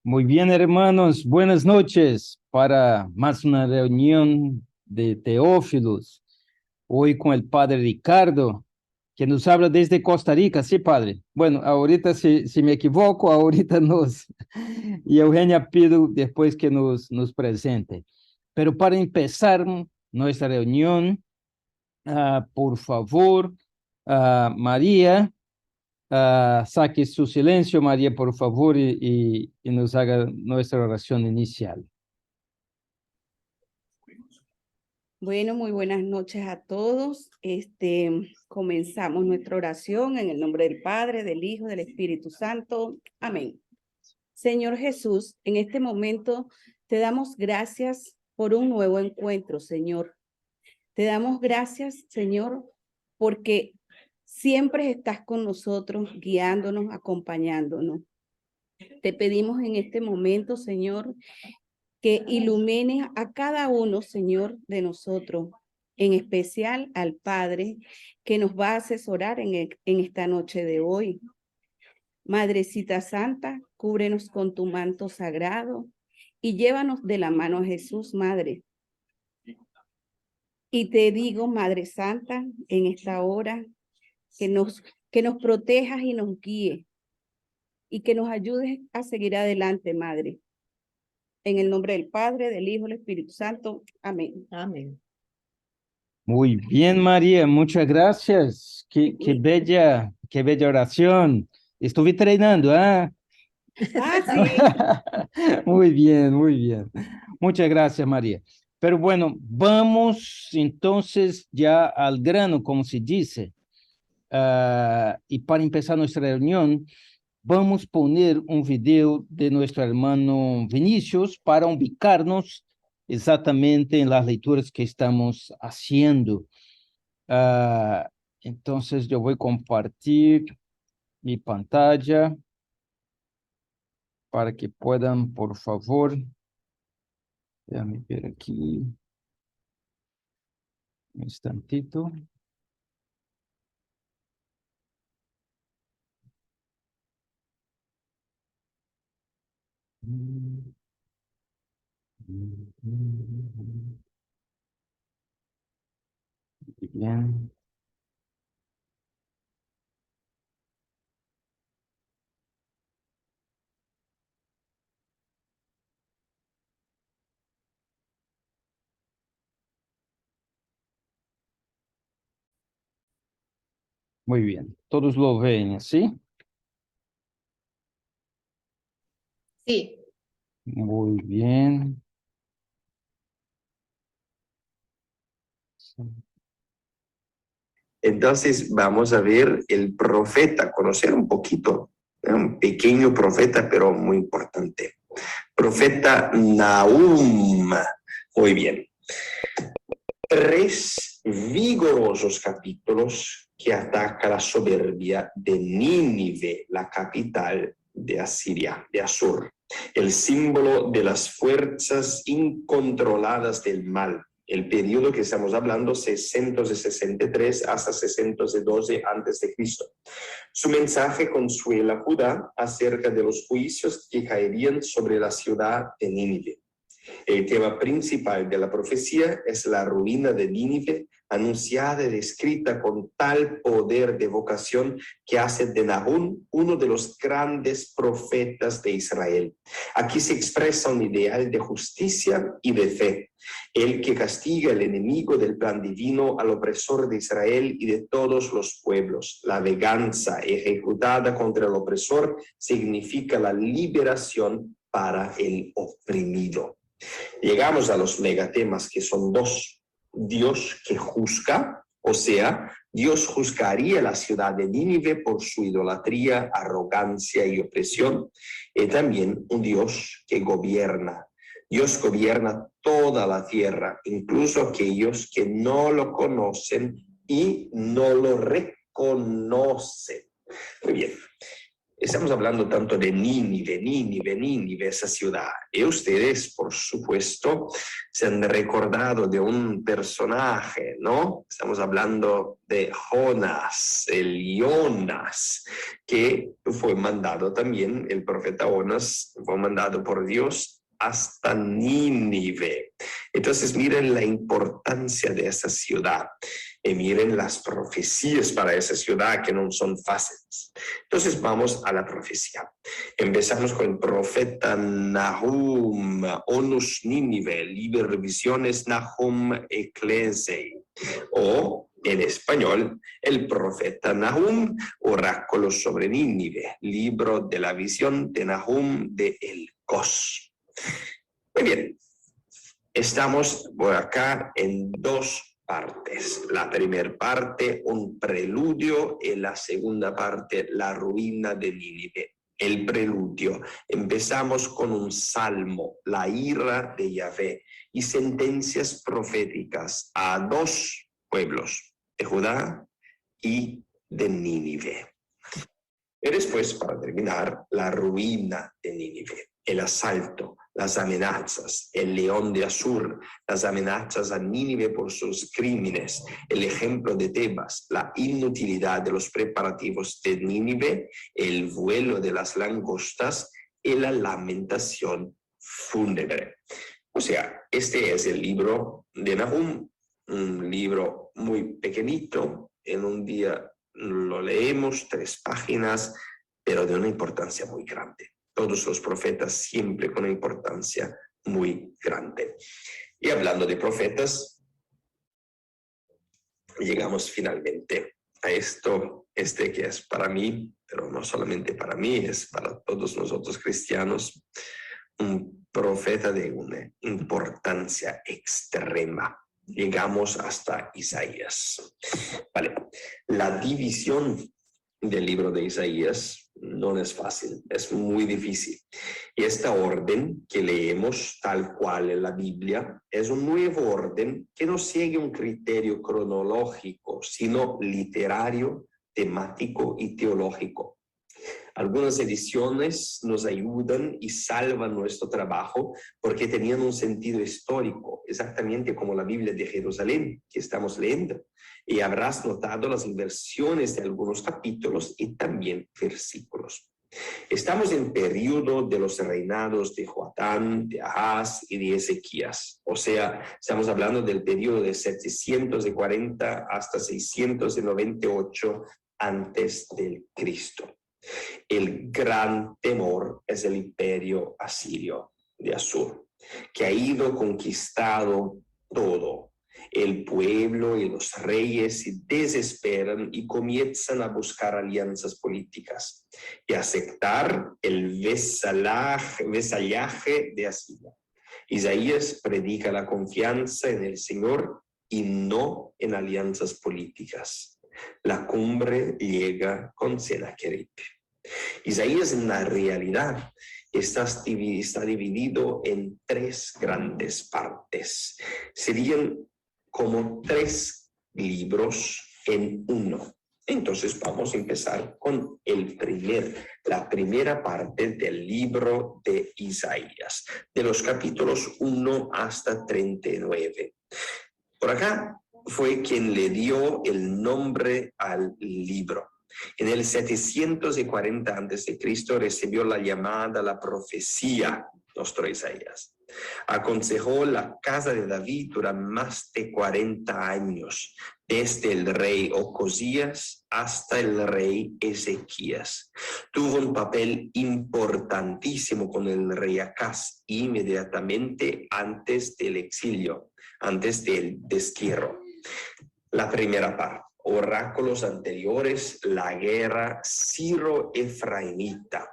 Muy bien, hermanos, buenas noches para más una reunión de Teófilos. Hoy con el padre Ricardo, que nos habla desde Costa Rica, ¿sí, padre? Bueno, ahorita si me equivoco, ahorita nos... Y Eugenia pido después que nos presente. Pero para empezar nuestra reunión, por favor, María, saque su silencio, María, por favor, y nos haga nuestra oración inicial. Bueno, muy buenas noches a todos. Comenzamos nuestra oración en el nombre del Padre, del Hijo, del Espíritu Santo. Amén. Señor Jesús, en este momento te damos gracias por un nuevo encuentro, Señor. Te damos gracias, Señor, porque siempre estás con nosotros, guiándonos, acompañándonos. Te pedimos en este momento, Señor, que ilumines a cada uno, Señor, de nosotros, en especial al Padre, que nos va a asesorar en esta noche de hoy. Madrecita Santa, cúbrenos con tu manto sagrado y llévanos de la mano a Jesús, Madre. Y te digo, Madre Santa, en esta hora, que nos protejas y nos guíes y que nos ayudes a seguir adelante, Madre. En el nombre del Padre, del Hijo, del Espíritu Santo. Amén. Amén. Muy bien, María, muchas gracias. Qué bella oración. Estuve treinando, ¿ah? Muy bien, muy bien. Muchas gracias, María. Pero bueno, vamos entonces ya al grano, como se dice. Y para empezar nuestra reunión, vamos a poner un video de nuestro hermano Vinicius para ubicarnos exactamente en las lecturas que estamos haciendo. Entonces yo voy a compartir mi pantalla para que puedan, por favor, déjame ver aquí un instantito. Bien. Muy bien. Todos lo ven, ¿sí? Sí. Muy bien. Entonces vamos a ver el profeta, conocer un poquito, un pequeño profeta, pero muy importante. Profeta Nahum. Muy bien. 3 vigorosos capítulos que atacan la soberbia de Nínive, la capital de Asiria, de Asur, el símbolo de las fuerzas incontroladas del mal. El periodo que estamos hablando, 663 hasta 612 a.C. Su mensaje consuela a Judá acerca de los juicios que caerían sobre la ciudad de Nínive. El tema principal de la profecía es la ruina de Nínive, anunciada y descrita con tal poder de vocación que hace de Nahum uno de los grandes profetas de Israel. Aquí se expresa un ideal de justicia y de fe, el que castiga al enemigo del plan divino, al opresor de Israel y de todos los pueblos. La venganza ejecutada contra el opresor significa la liberación para el oprimido. Llegamos a los megatemas, que son 2. Dios que juzga, o sea, Dios juzgaría la ciudad de Nínive por su idolatría, arrogancia y opresión, y también un Dios que gobierna. Dios gobierna toda la tierra, incluso aquellos que no lo conocen y no lo reconocen. Muy bien. Es estamos hablando tanto de Nínive, esa ciudad. Y ustedes, por supuesto, se han recordado de un personaje, ¿no? Estamos hablando de Jonás, el Jonas, que fue mandado también, el profeta Jonás fue mandado por Dios hasta Nínive. Entonces miren la importancia de esa ciudad y miren las profecías para esa ciudad que no son fáciles. Entonces vamos a la profecía. Empezamos con el profeta Nahum, Onus Nínive, Liber Visiones Nahum Ecclesiae, o en español, el profeta Nahum, Oráculo sobre Nínive, libro de la visión de Nahum de Elcos. Muy bien, estamos por acá en dos partes. La primera parte, un preludio, y la segunda parte, la ruina de Nínive. El preludio. Empezamos con un salmo, la ira de Yahvé, y sentencias proféticas a dos pueblos, de Judá y de Nínive. Y después, para terminar, la ruina de Nínive, el asalto, las amenazas, el león de Asur, las amenazas a Nínive por sus crímenes, el ejemplo de Tebas, la inutilidad de los preparativos de Nínive, el vuelo de las langostas y la lamentación fúnebre. O sea, este es el libro de Nahum, un libro muy pequeñito, en un día lo leemos, 3 páginas, pero de una importancia muy grande. Todos los profetas siempre con una importancia muy grande. Y hablando de profetas, llegamos finalmente a esto, que es para mí, pero no solamente para mí, es para todos nosotros cristianos, un profeta de una importancia extrema. Llegamos hasta Isaías. Vale, la división del libro de Isaías no es fácil, es muy difícil. Y esta orden que leemos tal cual en la Biblia es un nuevo orden que no sigue un criterio cronológico, sino literario, temático y teológico. Algunas ediciones nos ayudan y salvan nuestro trabajo porque tenían un sentido histórico, exactamente como la Biblia de Jerusalén que estamos leyendo. Y habrás notado las inversiones de algunos capítulos y también versículos. Estamos en periodo de los reinados de Joatán, de Ahaz y de Ezequías. O sea, estamos hablando del periodo de 740 hasta 698 antes del Cristo. El gran temor es el imperio asirio de Asur, que ha ido conquistado todo. El pueblo y los reyes se desesperan y comienzan a buscar alianzas políticas y a aceptar el vasallaje de Asiria. Isaías predica la confianza en el Señor y no en alianzas políticas. La cumbre llega con Sennacherib. Isaías en la realidad está dividido en 3 grandes partes. Serían como 3 libros en uno. Entonces vamos a empezar con la primera parte del libro de Isaías, de los capítulos 1 hasta 39. Por acá fue quien le dio el nombre al libro. En el 740 a.C. recibió la llamada, la profecía, nuestro Isaías. Aconsejó la casa de David durante más de 40 años, desde el rey Ocosías hasta el rey Ezequías. Tuvo un papel importantísimo con el rey Acaz inmediatamente antes del exilio, antes del destierro. La primera parte. Oráculos anteriores, la guerra siro-efraimita.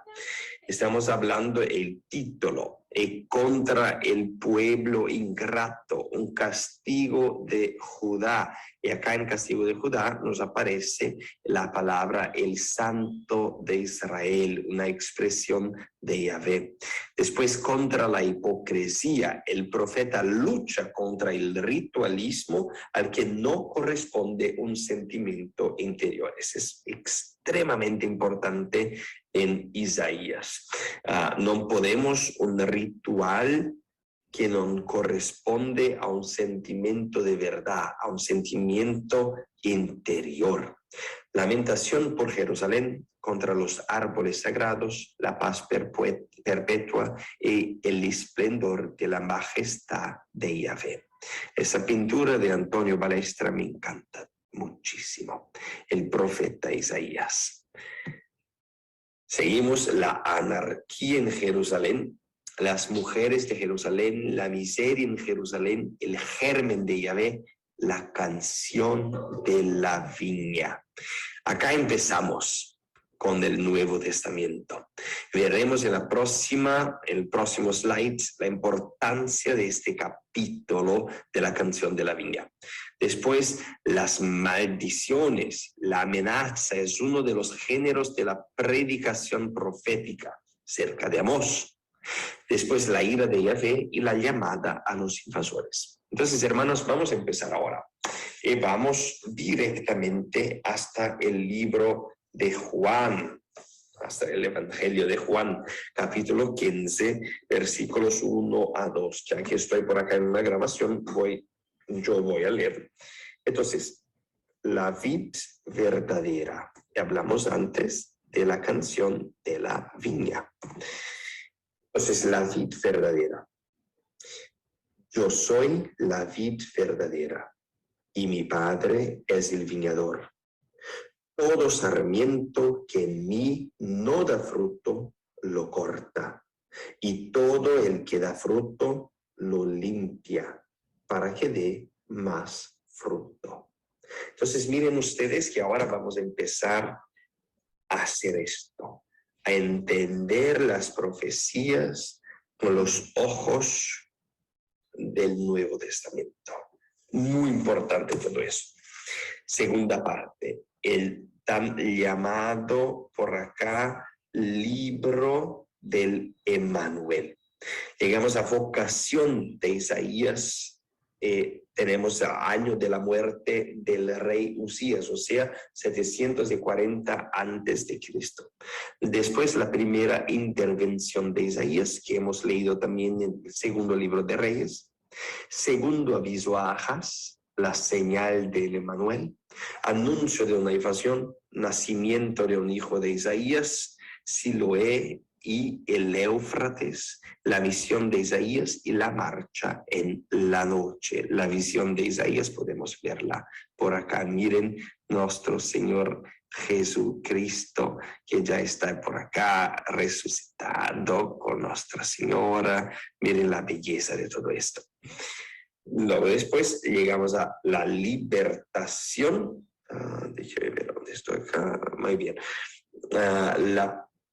Estamos hablando del título, contra el pueblo ingrato, un castigo de Judá. Y acá en castigo de Judá nos aparece la palabra el Santo de Israel, una expresión de Yahvé. Después, contra la hipocresía, el profeta lucha contra el ritualismo al que no corresponde un sentimiento interior. Eso es extremadamente importante en Isaías. No podemos un ritual que no corresponde a un sentimiento de verdad, a un sentimiento interior. Lamentación por Jerusalén, contra los árboles sagrados, la paz perpetua y el esplendor de la majestad de Yahvé. Esa pintura de Antonio Balestra me encanta muchísimo. El profeta Isaías. Seguimos la anarquía en Jerusalén, las mujeres de Jerusalén, la miseria en Jerusalén, el germen de Yahvé, la canción de la viña. Acá empezamos con el Nuevo Testamento. Veremos en el próximo slide la importancia de este capítulo de la canción de la viña. Después, las maldiciones, la amenaza es uno de los géneros de la predicación profética cerca de Amós. Después, la ira de Yahvé y la llamada a los invasores. Entonces, hermanos, vamos a empezar ahora. Y vamos directamente hasta el libro de Juan, hasta el Evangelio de Juan, capítulo 15, versículos 1 a 2. Ya que estoy por acá en una grabación, yo voy a leer. Entonces, la vid verdadera. Hablamos antes de la canción de la viña. Entonces, la vid verdadera. Yo soy la vid verdadera y mi Padre es el viñador. Todo sarmiento que en mí no da fruto, lo corta, y todo el que da fruto, lo limpia, para que dé más fruto. Entonces, miren ustedes que ahora vamos a empezar a hacer esto, a entender las profecías con los ojos del Nuevo Testamento. Muy importante todo eso. Segunda parte, el tan llamado por acá libro del Emmanuel. Llegamos a vocación de Isaías. Tenemos el año de la muerte del rey Usías, o sea, 740 antes de Cristo. Después, la primera intervención de Isaías, que hemos leído también en el segundo libro de Reyes. Segundo aviso a Ahaz, la señal del Emmanuel. Anuncio de una invasión, nacimiento de un hijo de Isaías, Siloé y el Éufrates, la visión de Isaías y la marcha en la noche. La visión de Isaías podemos verla por acá. Miren nuestro Señor Jesucristo, que ya está por acá resucitando con Nuestra Señora. Miren la belleza de todo esto. Luego después llegamos a la libertación. Déjame ver dónde estoy acá. Muy bien.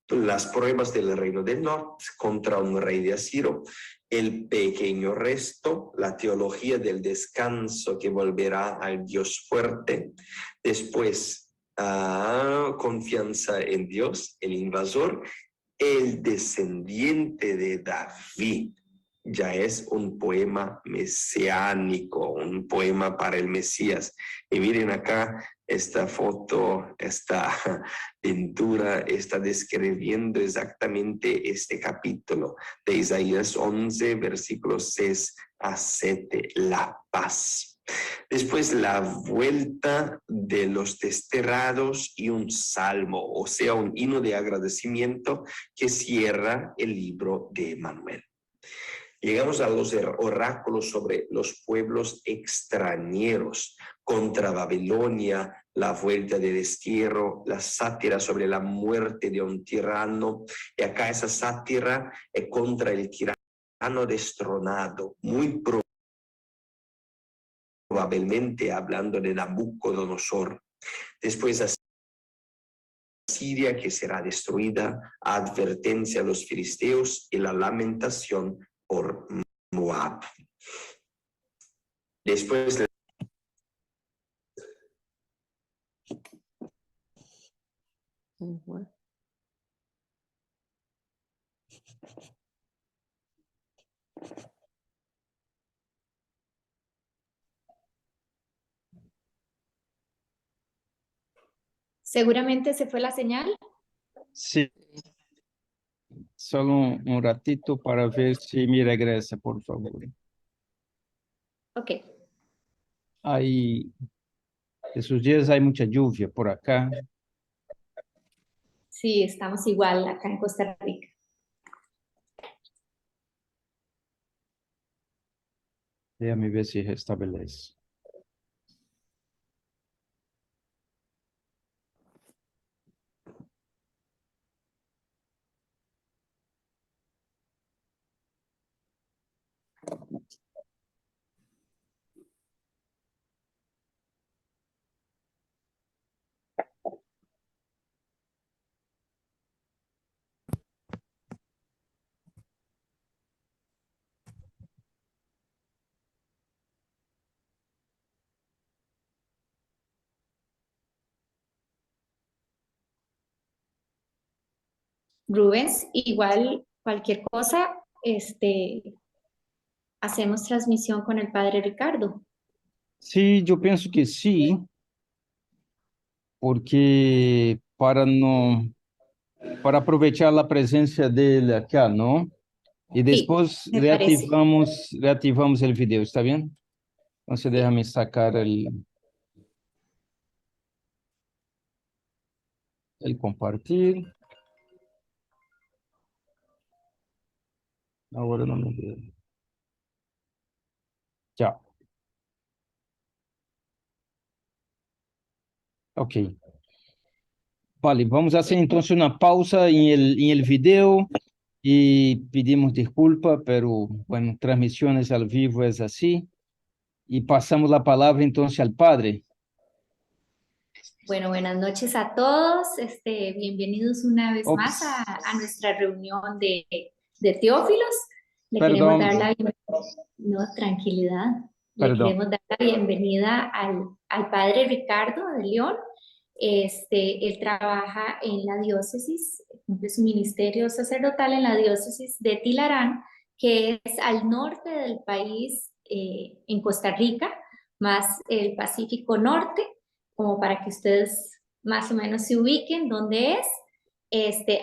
Las pruebas del reino del norte contra un rey de Asiro, el pequeño resto, la teología del descanso que volverá al Dios fuerte. Después, confianza en Dios, el invasor, el descendiente de David. Ya es un poema mesiánico, un poema para el Mesías. Y miren acá esta foto, esta pintura está describiendo exactamente este capítulo de Isaías 11, versículos 6 a 7, la paz. Después la vuelta de los desterrados y un salmo, o sea, un himno de agradecimiento que cierra el libro de Manuel. Llegamos a los oráculos sobre los pueblos extranjeros contra Babilonia, la vuelta de destierro, la sátira sobre la muerte de un tirano. Y acá esa sátira es contra el tirano destronado, muy probablemente hablando de Nabucodonosor. Después Siria que será destruida, advertencia a los filisteos y la lamentación por Moab. Después Seguramente se fue la señal. Sí, solo un ratito para ver si me regresa, por favor. Ok. Hay, esos días hay mucha lluvia por acá. Sí, estamos igual acá en Costa Rica. Déjame ver si restablece. Rubens, igual cualquier cosa, hacemos transmisión con el padre Ricardo. Sí, yo pienso que sí, porque para aprovechar la presencia dele acá, ¿no? Y Sí, después me parece. reactivamos el video, ¿está bien? Entonces déjame sacar el compartir. Ahora no me veo. Ya. Ok. Vale, vamos a hacer entonces una pausa en el video y pedimos disculpa, pero bueno, transmisiones al vivo es así. Y pasamos la palabra entonces al Padre. Bueno, buenas noches a todos. Bienvenidos una vez más Ops, a nuestra reunión de Teófilos. Le queremos perdón, dar la bienvenida. No, tranquilidad. Le perdón. queremos dar la bienvenida al padre Ricardo de León. Él trabaja en la diócesis, cumple su ministerio sacerdotal en la diócesis de Tilarán, que es al norte del país, en Costa Rica, más el Pacífico Norte, como para que ustedes más o menos se ubiquen dónde es.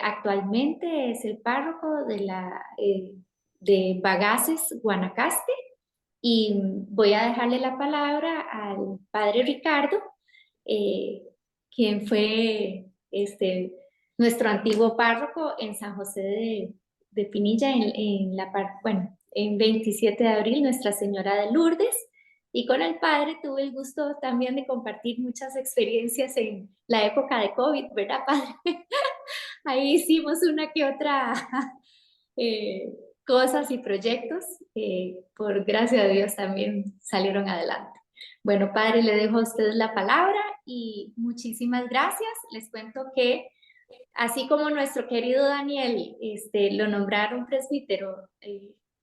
Actualmente es el párroco de Bagaces, Guanacaste, y voy a dejarle la palabra al padre Ricardo, eh, quien fue nuestro antiguo párroco en San José de Pinilla, en 27 de abril, Nuestra Señora de Lourdes. Y con el padre tuve el gusto también de compartir muchas experiencias en la época de COVID, ¿verdad, padre? Ahí hicimos una que otra eh, cosas y proyectos que por gracia de Dios también salieron adelante. Bueno, padre, le dejo a ustedes la palabra y muchísimas gracias. Les cuento que así como nuestro querido Daniel lo nombraron presbítero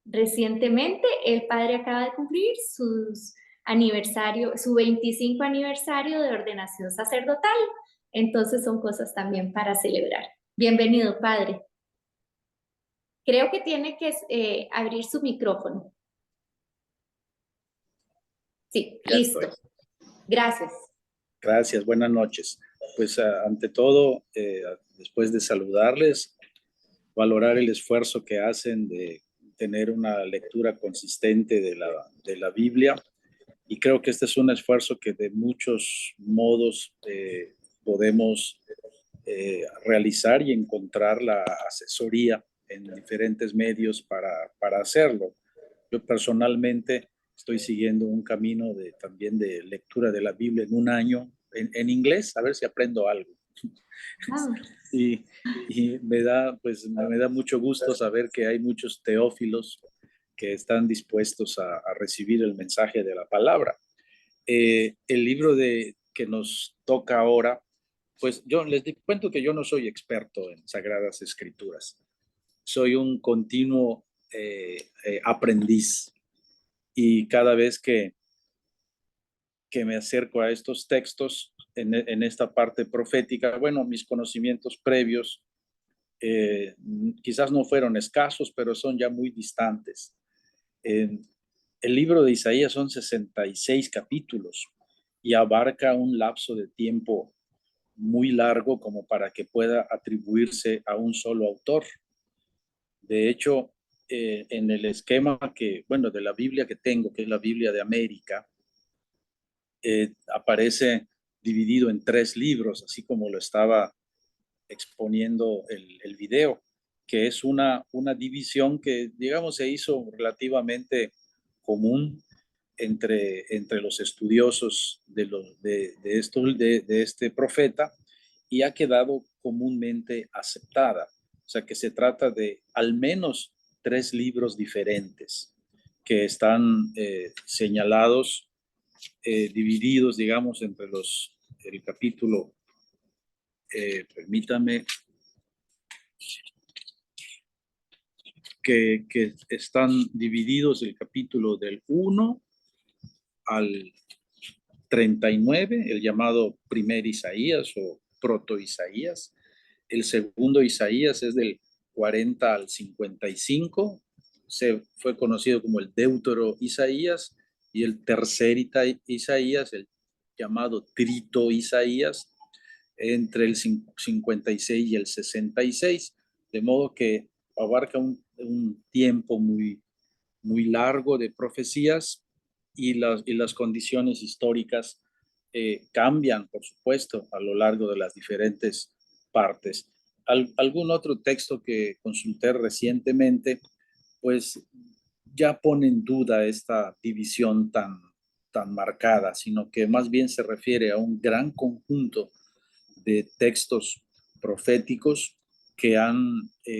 recientemente, el padre acaba de cumplir su 25 aniversario de ordenación sacerdotal. Entonces son cosas también para celebrar. Bienvenido, padre. Creo que tiene que abrir su micrófono. Sí, Ya listo. estoy. Gracias. Gracias, buenas noches. Pues ante todo, después de saludarles, valorar el esfuerzo que hacen de tener una lectura consistente de la Biblia. Y creo que este es un esfuerzo que de muchos modos podemos realizar y encontrar la asesoría en diferentes medios para hacerlo. Yo personalmente estoy siguiendo un camino también de lectura de la Biblia en un año en inglés, a ver si aprendo algo. Ah, y me da mucho gusto saber que hay muchos teófilos que están dispuestos a recibir el mensaje de la palabra. El libro que nos toca ahora Pues yo les cuento que yo no soy experto en Sagradas Escrituras. Soy un continuo aprendiz, y cada vez que me acerco a estos textos en esta parte profética, bueno, mis conocimientos previos quizás no fueron escasos, pero son ya muy distantes. El libro de Isaías son 66 capítulos y abarca un lapso de tiempo muy largo como para que pueda atribuirse a un solo autor. De hecho, en el esquema de la Biblia que tengo, que es la Biblia de América, aparece dividido en 3 libros, así como lo estaba exponiendo el video, que es una división que, digamos, se hizo relativamente común entre los estudiosos de este profeta, y ha quedado comúnmente aceptada. O sea, que se trata de al menos 3 libros diferentes que están señalados, divididos, digamos, entre el capítulo, permítame, que están divididos el capítulo del 1 al 39, el llamado primer Isaías o proto Isaías. El segundo Isaías es del 40 al 55, fue conocido como el Deutero Isaías, y el tercer Isaías, el llamado Trito Isaías, entre el 56 y el 66, de modo que abarca un tiempo muy, muy largo de profecías, y las condiciones históricas cambian, por supuesto, a lo largo de las diferentes partes. Algún otro texto que consulté recientemente, pues ya pone en duda esta división tan marcada, sino que más bien se refiere a un gran conjunto de textos proféticos que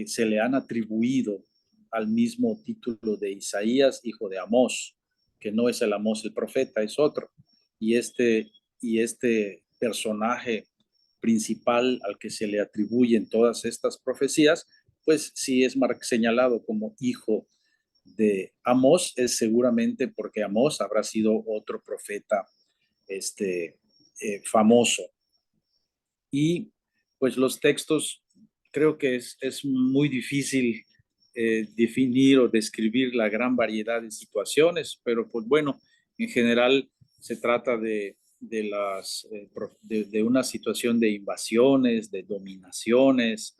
se le han atribuido al mismo título de Isaías, hijo de Amós, que no es el Amós el profeta, es otro. Y este personaje principal al que se le atribuyen todas estas profecías, pues si es señalado como hijo de Amós, es seguramente porque Amós habrá sido otro profeta famoso. Y pues los textos, creo que es muy difícil definir o describir la gran variedad de situaciones, pero pues bueno, en general se trata de una situación de invasiones, de dominaciones,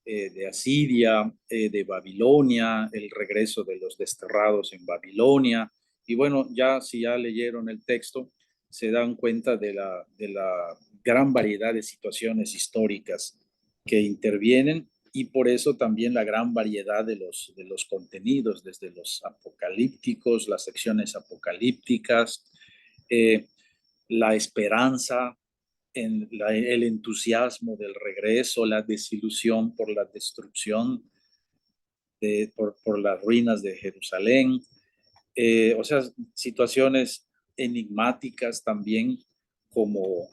de Asiria, de Babilonia, el regreso de los desterrados en Babilonia. Y bueno, si ya leyeron el texto, se dan cuenta de la gran variedad de situaciones históricas que intervienen, y por eso también la gran variedad de los contenidos, desde los apocalípticos, las secciones apocalípticas, la esperanza, el entusiasmo del regreso, la desilusión por la destrucción, por las ruinas de Jerusalén, o sea, situaciones enigmáticas también, como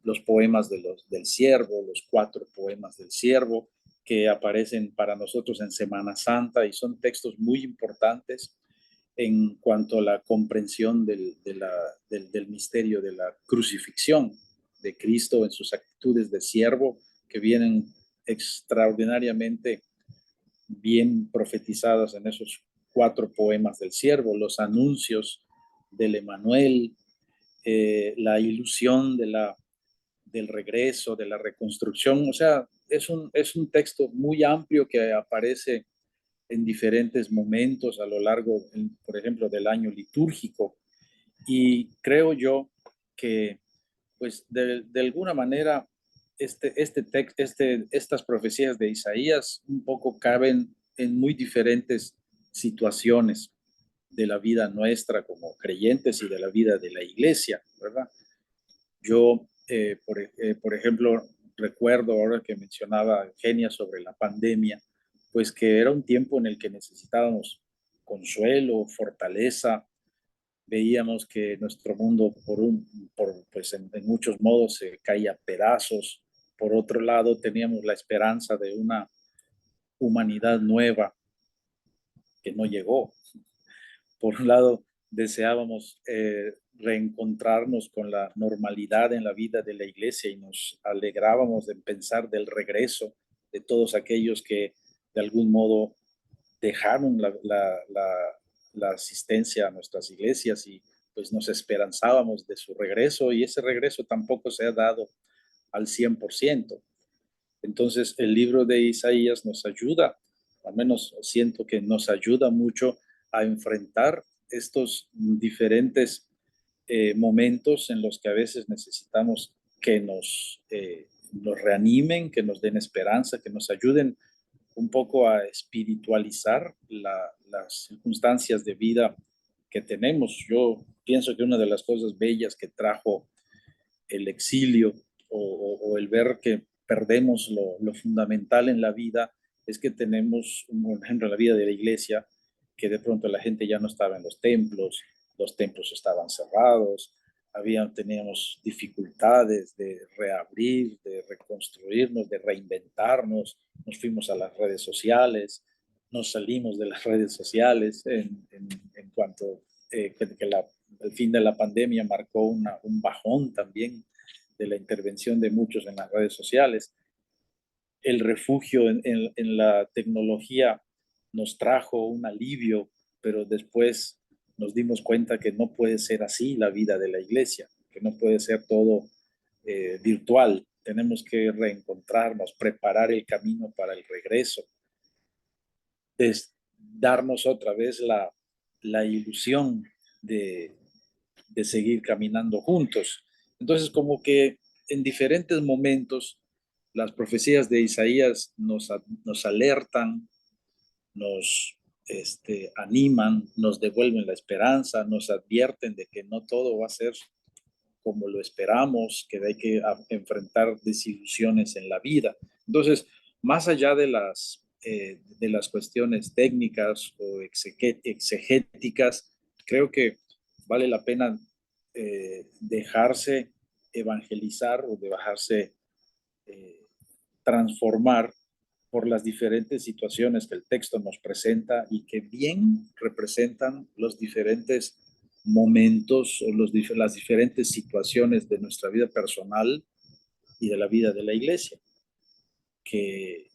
los poemas del siervo, los 4 poemas del siervo, que aparecen para nosotros en Semana Santa, y son textos muy importantes en cuanto a la comprensión del misterio de la crucifixión de Cristo en sus actitudes de siervo, que vienen extraordinariamente bien profetizadas en esos 4 poemas del siervo, los anuncios del Emanuel, la ilusión del regreso, de la reconstrucción. O sea, es un texto muy amplio que aparece en diferentes momentos a lo largo, por ejemplo, del año litúrgico. Y creo yo que, pues, de alguna manera, estas profecías de Isaías un poco caben en muy diferentes situaciones de la vida nuestra como creyentes y de la vida de la iglesia, ¿verdad? Yo, por ejemplo, recuerdo ahora que mencionaba Eugenia sobre la pandemia, pues que era un tiempo en el que necesitábamos consuelo, fortaleza, veíamos que nuestro mundo pues en muchos modos se caía a pedazos. Por otro lado, teníamos la esperanza de una humanidad nueva que no llegó. Por un lado, deseábamos reencontrarnos con la normalidad en la vida de la iglesia y nos alegrábamos de pensar del regreso de todos aquellos que de algún modo dejaron la asistencia a nuestras iglesias y pues nos esperanzábamos de su regreso, y ese regreso tampoco se ha dado al 100%. Entonces el libro de Isaías nos ayuda, al menos siento que nos ayuda mucho a enfrentar estos diferentes momentos en los que a veces necesitamos que nos reanimen, que nos den esperanza, que nos ayuden un poco a espiritualizar las circunstancias de vida que tenemos. Yo pienso que una de las cosas bellas que trajo el exilio o el ver que perdemos lo fundamental en la vida es que tenemos, por ejemplo, en la vida de la iglesia, que de pronto la gente ya no estaba en los templos estaban cerrados, teníamos dificultades de reabrir, de reconstruirnos, de reinventarnos, nos fuimos a las redes sociales, nos salimos de las redes sociales en cuanto que el fin de la pandemia marcó un bajón también de la intervención de muchos en las redes sociales. El refugio en la tecnología nos trajo un alivio, pero después nos dimos cuenta que no puede ser así la vida de la iglesia, que no puede ser todo virtual. Tenemos que reencontrarnos, preparar el camino para el regreso, darnos otra vez la ilusión de seguir caminando juntos. Entonces, como que en diferentes momentos las profecías de Isaías nos alertan, nos animan, nos devuelven la esperanza, nos advierten de que no todo va a ser como lo esperamos, que hay que enfrentar desilusiones en la vida. Entonces, más allá de las cuestiones técnicas o exegéticas, creo que vale la pena dejarse evangelizar o dejarse transformar por las diferentes situaciones que el texto nos presenta y que bien representan los diferentes momentos o las diferentes situaciones de nuestra vida personal y de la vida de la iglesia, que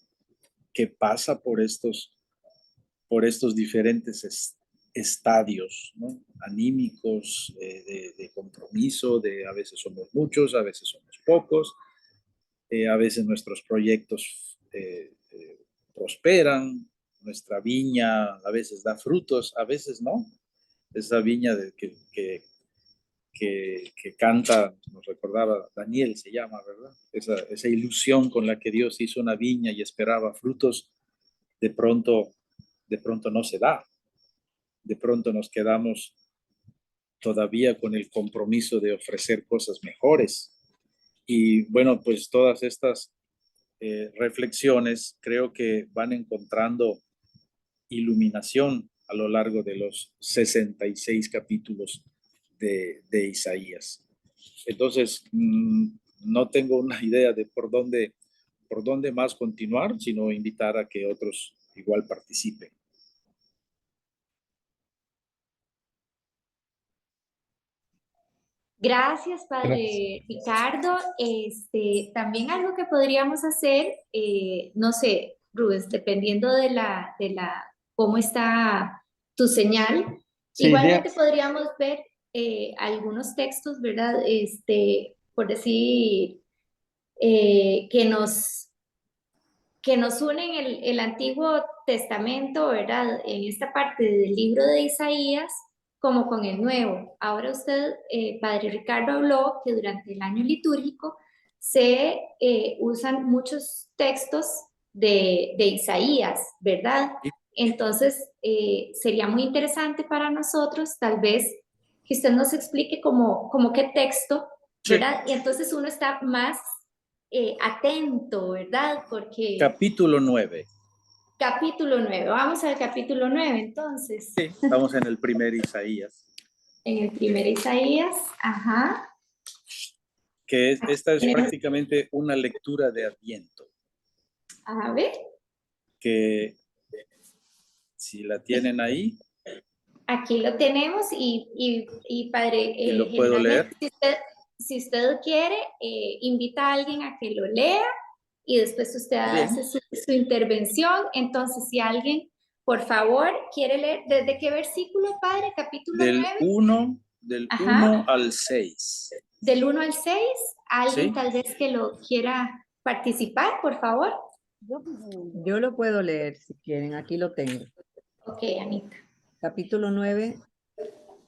pasa por estos diferentes estadios, ¿no? Anímicos, de compromiso, a veces somos muchos, a veces somos pocos, a veces nuestros proyectos prosperan, nuestra viña a veces da frutos, a veces no. Esa viña que canta, nos recordaba Daniel, se llama, ¿verdad? Esa ilusión con la que Dios hizo una viña y esperaba frutos, de pronto no se da. De pronto nos quedamos todavía con el compromiso de ofrecer cosas mejores. Y bueno, pues todas estas reflexiones creo que van encontrando iluminación a lo largo de los 66 capítulos de Isaías. Entonces, no tengo una idea de por dónde más continuar, sino invitar a que otros igual participen. Gracias, Padre Ricardo. También algo que podríamos hacer, no sé, Rubens, dependiendo de cómo está tu señal, Sí, igualmente podríamos ver algunos textos, ¿verdad? Por decir, que nos unen el Antiguo Testamento, ¿verdad? En esta parte del libro de Isaías, como con el Nuevo. Ahora usted, Padre Ricardo, habló que durante el año litúrgico se usan muchos textos de Isaías, ¿verdad? Entonces, sería muy interesante para nosotros, tal vez, que usted nos explique como qué texto, ¿verdad? Sí. Y entonces uno está más atento, ¿verdad? Porque... Capítulo 9. Capítulo 9. Vamos al capítulo 9, entonces. Sí, estamos en el primer Isaías. En el primer Isaías, ajá. Esta es Tenemos- prácticamente una lectura de Adviento, A ver, que si la tienen ahí, aquí lo tenemos y padre, y lo puedo leer. generalmente, si usted quiere, invita a alguien a que lo lea y después usted Bien. hace su intervención. Entonces, si alguien, por favor, quiere leer, ¿desde qué versículo, padre? Capítulo Del 9. 1 Ajá. al 6. Del 1 al 6, alguien Sí. tal vez que lo quiera participar, por favor. Yo lo puedo leer si quieren, aquí lo tengo. Ok, Anita. Capítulo 9,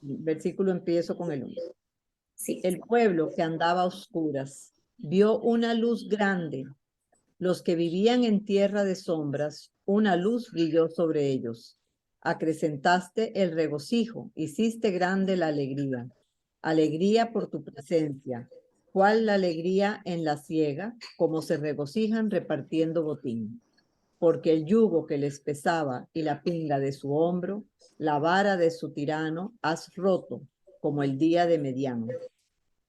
versículo empiezo con el 1. Sí. El pueblo que andaba a oscuras vio una luz grande. Los que vivían en tierra de sombras, una luz brilló sobre ellos. Acrecentaste el regocijo, hiciste grande la alegría. Alegría por tu presencia. ¿Cuál la alegría en la siega, como se regocijan repartiendo botín? Porque el yugo que les pesaba y la pinga de su hombro, la vara de su tirano, has roto, como el día de Medián.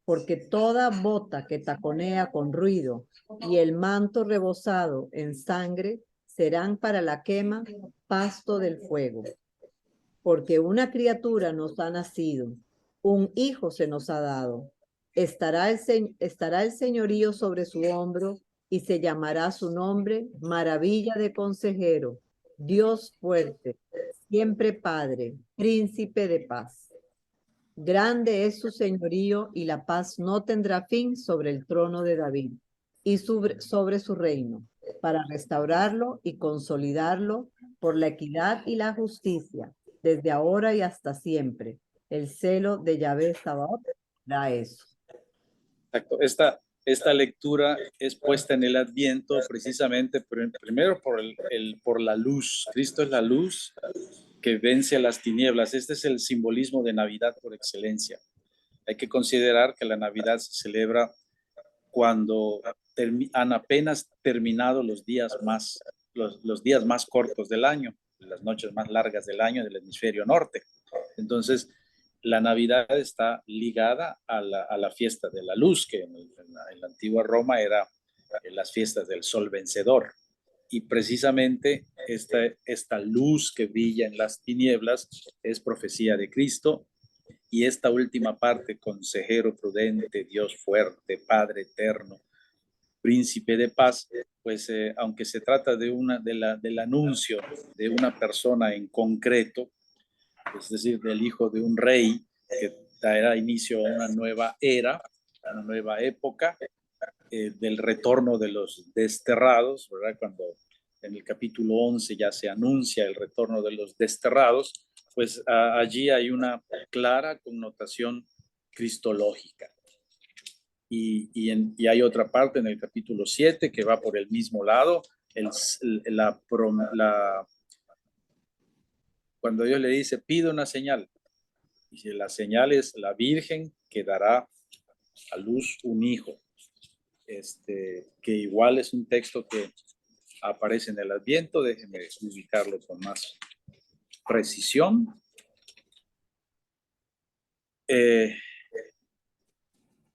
Porque toda bota que taconea con ruido y el manto rebosado en sangre serán para la quema pasto del fuego. Porque una criatura nos ha nacido, un hijo se nos ha dado. Estará el señorío sobre su hombro y se llamará su nombre Maravilla de Consejero, Dios fuerte, siempre Padre, Príncipe de paz. Grande es su señorío y la paz no tendrá fin sobre el trono de David y sobre su reino, para restaurarlo y consolidarlo por la equidad y la justicia, desde ahora y hasta siempre. El celo de Yahvé Sabaoth da eso. Exacto. Esta lectura es puesta en el Adviento precisamente primero por la luz. Cristo es la luz que vence a las tinieblas. Este es el simbolismo de Navidad por excelencia. Hay que considerar que la Navidad se celebra cuando han apenas terminado los días más cortos del año, las noches más largas del año del hemisferio norte. Entonces, la Navidad está ligada a la fiesta de la luz, que en la antigua Roma era las fiestas del sol vencedor. Y precisamente esta luz que brilla en las tinieblas es profecía de Cristo. Y esta última parte, consejero prudente, Dios fuerte, Padre eterno, príncipe de paz, pues aunque se trata del anuncio de una persona en concreto, es decir, del hijo de un rey que dará inicio a una nueva era, a una nueva época, del retorno de los desterrados, ¿verdad? Cuando en el capítulo 11 ya se anuncia el retorno de los desterrados, pues allí hay una clara connotación cristológica. Y hay otra parte en el capítulo 7 que va por el mismo lado, cuando Dios le dice, pide una señal, y si la señal es la Virgen que dará a luz un hijo, que igual es un texto que aparece en el Adviento. Déjenme ubicarlo con más precisión.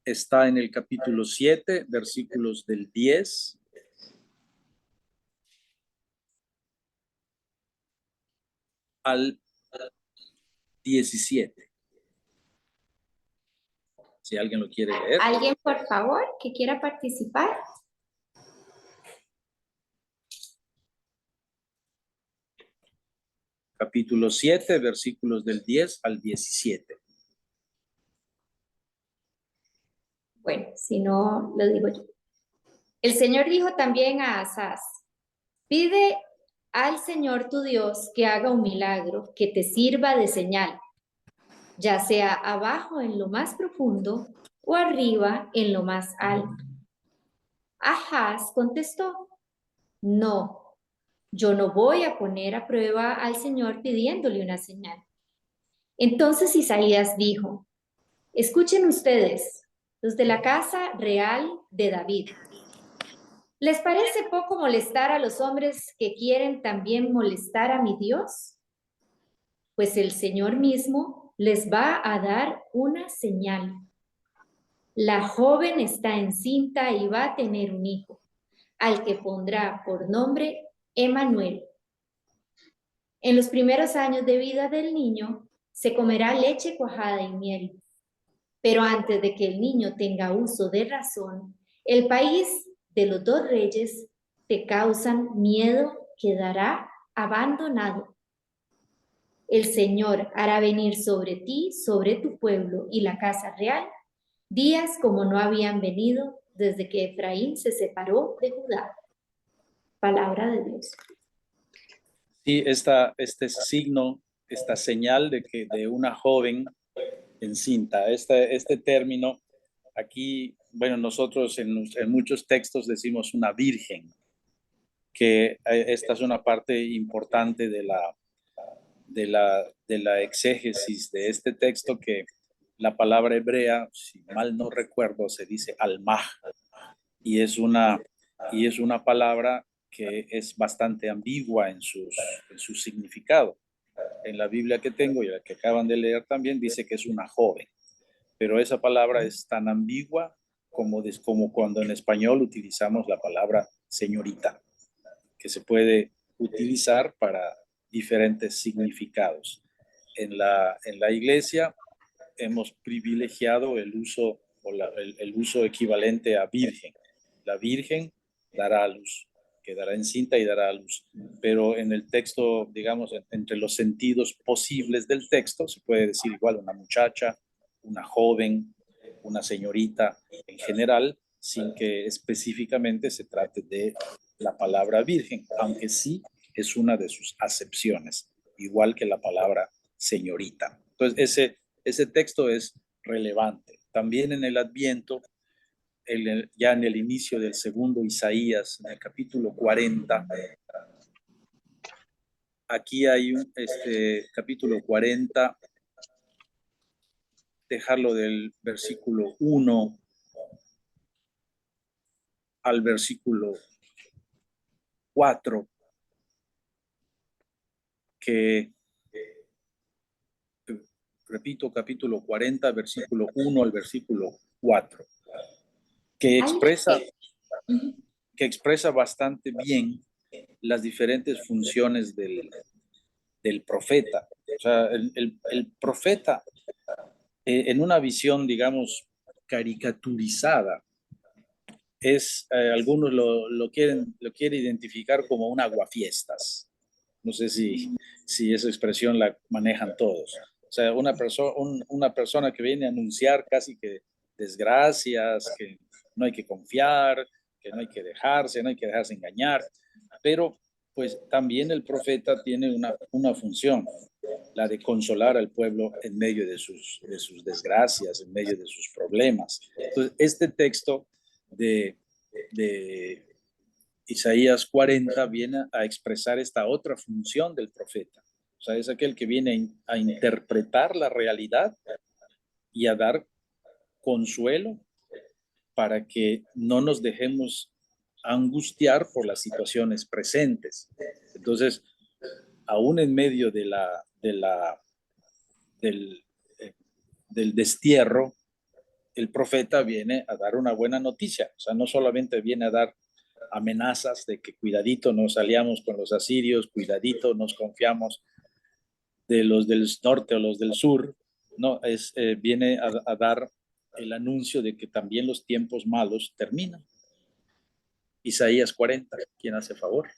Está en el capítulo 7, versículos del 10 al 17. Si alguien lo quiere leer. ¿Alguien, por favor, que quiera participar? Capítulo 7, versículos del 10 al 17. Bueno, si no, lo digo yo. El Señor dijo también a Asaz, pide al Señor tu Dios que haga un milagro, que te sirva de señal, ya sea abajo en lo más profundo o arriba en lo más alto. Ahaz contestó, no, yo no voy a poner a prueba al Señor pidiéndole una señal. Entonces Isaías dijo, escuchen ustedes, los de la casa real de David. ¿Les parece poco molestar a los hombres que quieren también molestar a mi Dios? Pues el Señor mismo les va a dar una señal. La joven está encinta y va a tener un hijo, al que pondrá por nombre Emmanuel. En los primeros años de vida del niño se comerá leche cuajada y miel. Pero antes de que el niño tenga uso de razón, el país de los dos reyes te causan miedo, quedará abandonado. El Señor hará venir sobre ti, sobre tu pueblo y la casa real, días como no habían venido desde que Efraín se separó de Judá. Palabra de Dios. Sí, este signo, esta señal de una joven encinta, este término, aquí, bueno, nosotros en muchos textos decimos una virgen, que esta es una parte importante de la exégesis de este texto, que la palabra hebrea, si mal no recuerdo, se dice almah, y es una palabra que es bastante ambigua en su significado. En la Biblia que tengo y la que acaban de leer también dice que es una joven, pero esa palabra es tan ambigua como cuando en español utilizamos la palabra señorita, que se puede utilizar para diferentes significados. En la iglesia hemos privilegiado el uso el uso equivalente a virgen. La virgen dará a luz, quedará encinta y dará a luz. Pero en el texto, digamos, entre los sentidos posibles del texto, se puede decir igual una muchacha, una joven, una señorita en general, sin que específicamente se trate de la palabra virgen, aunque sí es una de sus acepciones, igual que la palabra señorita. Entonces, ese texto es relevante. También en el Adviento, ya en el inicio del segundo Isaías, en el capítulo 40, aquí hay capítulo 40, dejarlo del versículo 1 al versículo 4, que, repito, capítulo 40, versículo 1 al versículo 4, que expresa bastante bien las diferentes funciones del profeta. O sea, el profeta, en una visión, digamos, caricaturizada, algunos lo quieren identificar como un aguafiestas. No sé si esa expresión la manejan todos. O sea, una persona que viene a anunciar casi que desgracias, que no hay que confiar, que no hay que dejarse engañar. Pero pues también el profeta tiene una función, la de consolar al pueblo en medio de sus desgracias, en medio de sus problemas. Entonces, este texto de Isaías 40 viene a expresar esta otra función del profeta. O sea, es aquel que viene a interpretar la realidad y a dar consuelo para que no nos dejemos angustiar por las situaciones presentes. Entonces, aún en medio del destierro, el profeta viene a dar una buena noticia. O sea, no solamente viene a dar amenazas de que cuidadito nos aliamos con los asirios, cuidadito nos confiamos de los del norte o los del sur, no, viene a dar el anuncio de que también los tiempos malos terminan. Isaías 40, ¿quién hace favor?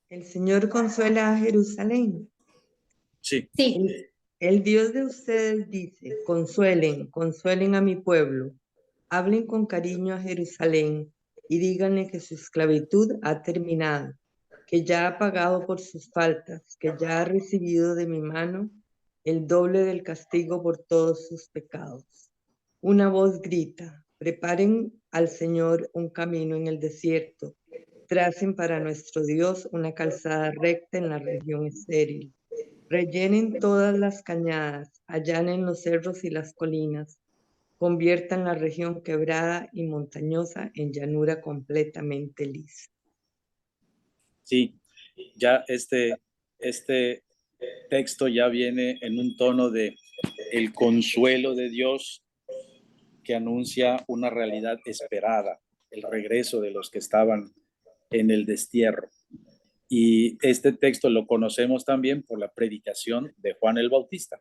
El Señor consuela a Jerusalén. Sí. El Dios de ustedes dice, consuelen a mi pueblo, hablen con cariño a Jerusalén y díganle que su esclavitud ha terminado, que ya ha pagado por sus faltas, que ya ha recibido de mi mano el doble del castigo por todos sus pecados. Una voz grita, preparen al Señor un camino en el desierto, tracen para nuestro Dios una calzada recta en la región estéril. Rellenen todas las cañadas, allanen los cerros y las colinas, conviertan la región quebrada y montañosa en llanura completamente lisa. Sí, ya texto ya viene en un tono de el consuelo de Dios que anuncia una realidad esperada, el regreso de los que estaban en el destierro. Y este texto lo conocemos también por la predicación de Juan el Bautista,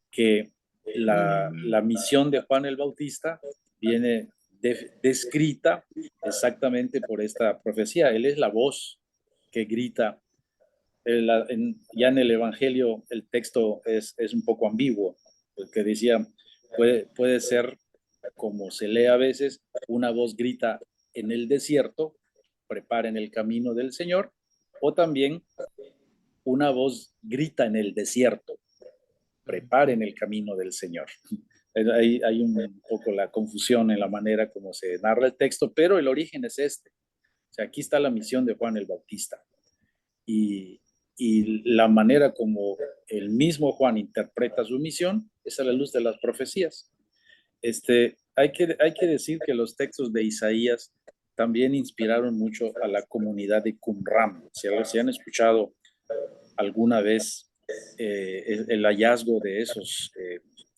que la misión de Juan el Bautista viene descrita exactamente por esta profecía. Él es la voz que grita. Ya en el Evangelio el texto es un poco ambiguo, porque decía, puede ser como se lee a veces, una voz grita en el desierto, preparen el camino del Señor, o también una voz grita en el desierto, preparen el camino del Señor. Hay un poco la confusión en la manera como se narra el texto, pero el origen es este. O sea, aquí está la misión de Juan el Bautista. Y la manera como el mismo Juan interpreta su misión es a la luz de las profecías. Hay que decir que los textos de Isaías también inspiraron mucho a la comunidad de Qumran. Si han escuchado alguna vez el hallazgo de esos,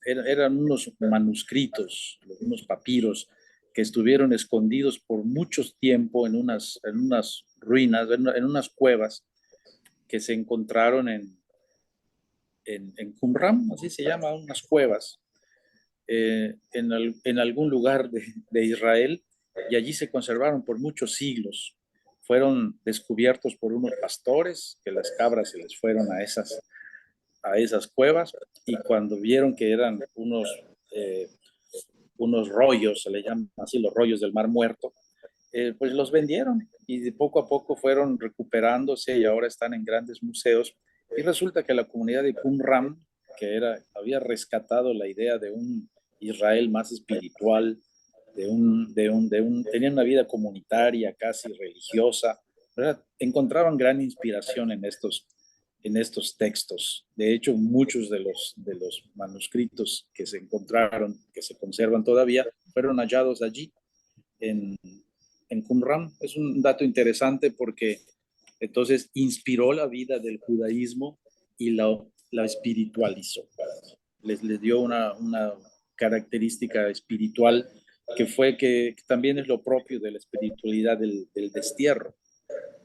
eran unos manuscritos, unos papiros que estuvieron escondidos por mucho tiempo en unas ruinas, en unas cuevas que se encontraron en Qumran, así se llama, unas cuevas, en algún lugar de Israel, y allí se conservaron por muchos siglos. Fueron descubiertos por unos pastores, que las cabras se les fueron a esas cuevas, y cuando vieron que eran unos rollos, se le llaman así, los rollos del Mar Muerto, pues los vendieron, y de poco a poco fueron recuperándose y ahora están en grandes museos. Y resulta que la comunidad de Qumran, que había rescatado la idea de un Israel más espiritual, tenían una vida comunitaria, casi religiosa, ¿verdad? Encontraban gran inspiración en estos textos. De hecho, muchos de los manuscritos que se encontraron, que se conservan todavía, fueron hallados allí en Qumran. Es un dato interesante porque entonces inspiró la vida del judaísmo y la espiritualizó. Les dio una característica espiritual que también es lo propio de la espiritualidad del destierro.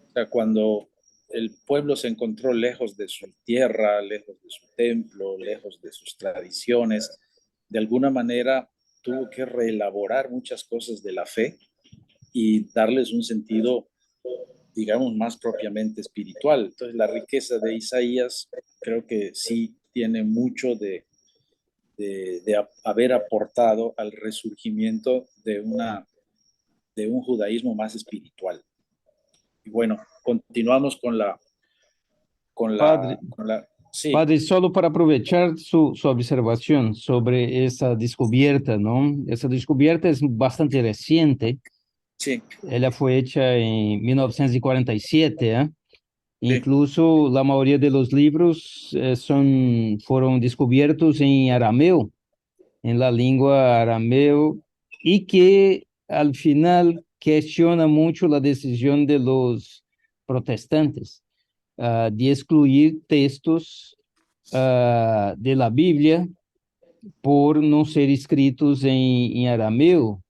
O sea, cuando el pueblo se encontró lejos de su tierra, lejos de su templo, lejos de sus tradiciones, de alguna manera tuvo que reelaborar muchas cosas de la fe y darles un sentido, digamos, más propiamente espiritual. Entonces, la riqueza de Isaías creo que sí tiene mucho de haber aportado al resurgimiento de un judaísmo más espiritual. Y bueno, continuamos Padre, sí, Padre, solo para aprovechar su observación sobre esa descubierta, ¿no? Esa descubierta es bastante reciente. sí, Ella fue hecha en 1947, ¿eh? sí, Incluso la mayoría de los libros fueron descubiertos en arameo, en la lengua arameo, y que al final cuestiona mucho la decisión de los protestantes de excluir textos de la Biblia por no ser escritos en arameo.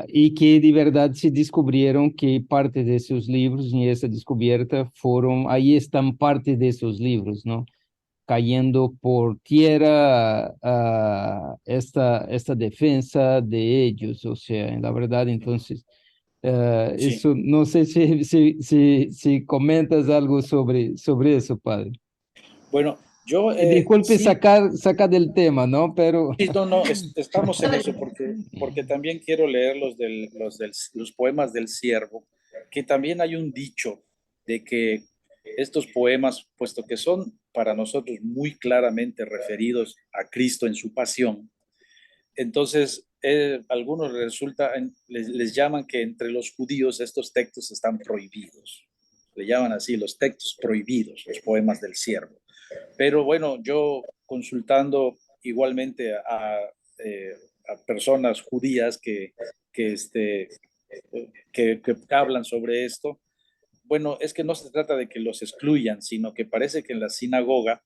Y que de verdad se descubrieron que parte de esos libros en esa descubierta ahí están parte de esos libros, ¿no? Cayendo por tierra esta defensa de ellos, o sea, en la verdad, entonces, sí. eso, no sé si comentas algo sobre eso, padre. Bueno, yo Y disculpe sí, sacar del tema, ¿no? Pero sí, no, estamos en eso porque también quiero leer los poemas del Siervo, que también hay un dicho de que estos poemas, puesto que son para nosotros muy claramente referidos a Cristo en su pasión, entonces algunos les llaman que entre los judíos estos textos están prohibidos. Le llaman así los textos prohibidos, los poemas del Siervo. Pero bueno, yo consultando igualmente a personas judías que hablan sobre esto, bueno, es que no se trata de que los excluyan, sino que parece que en la sinagoga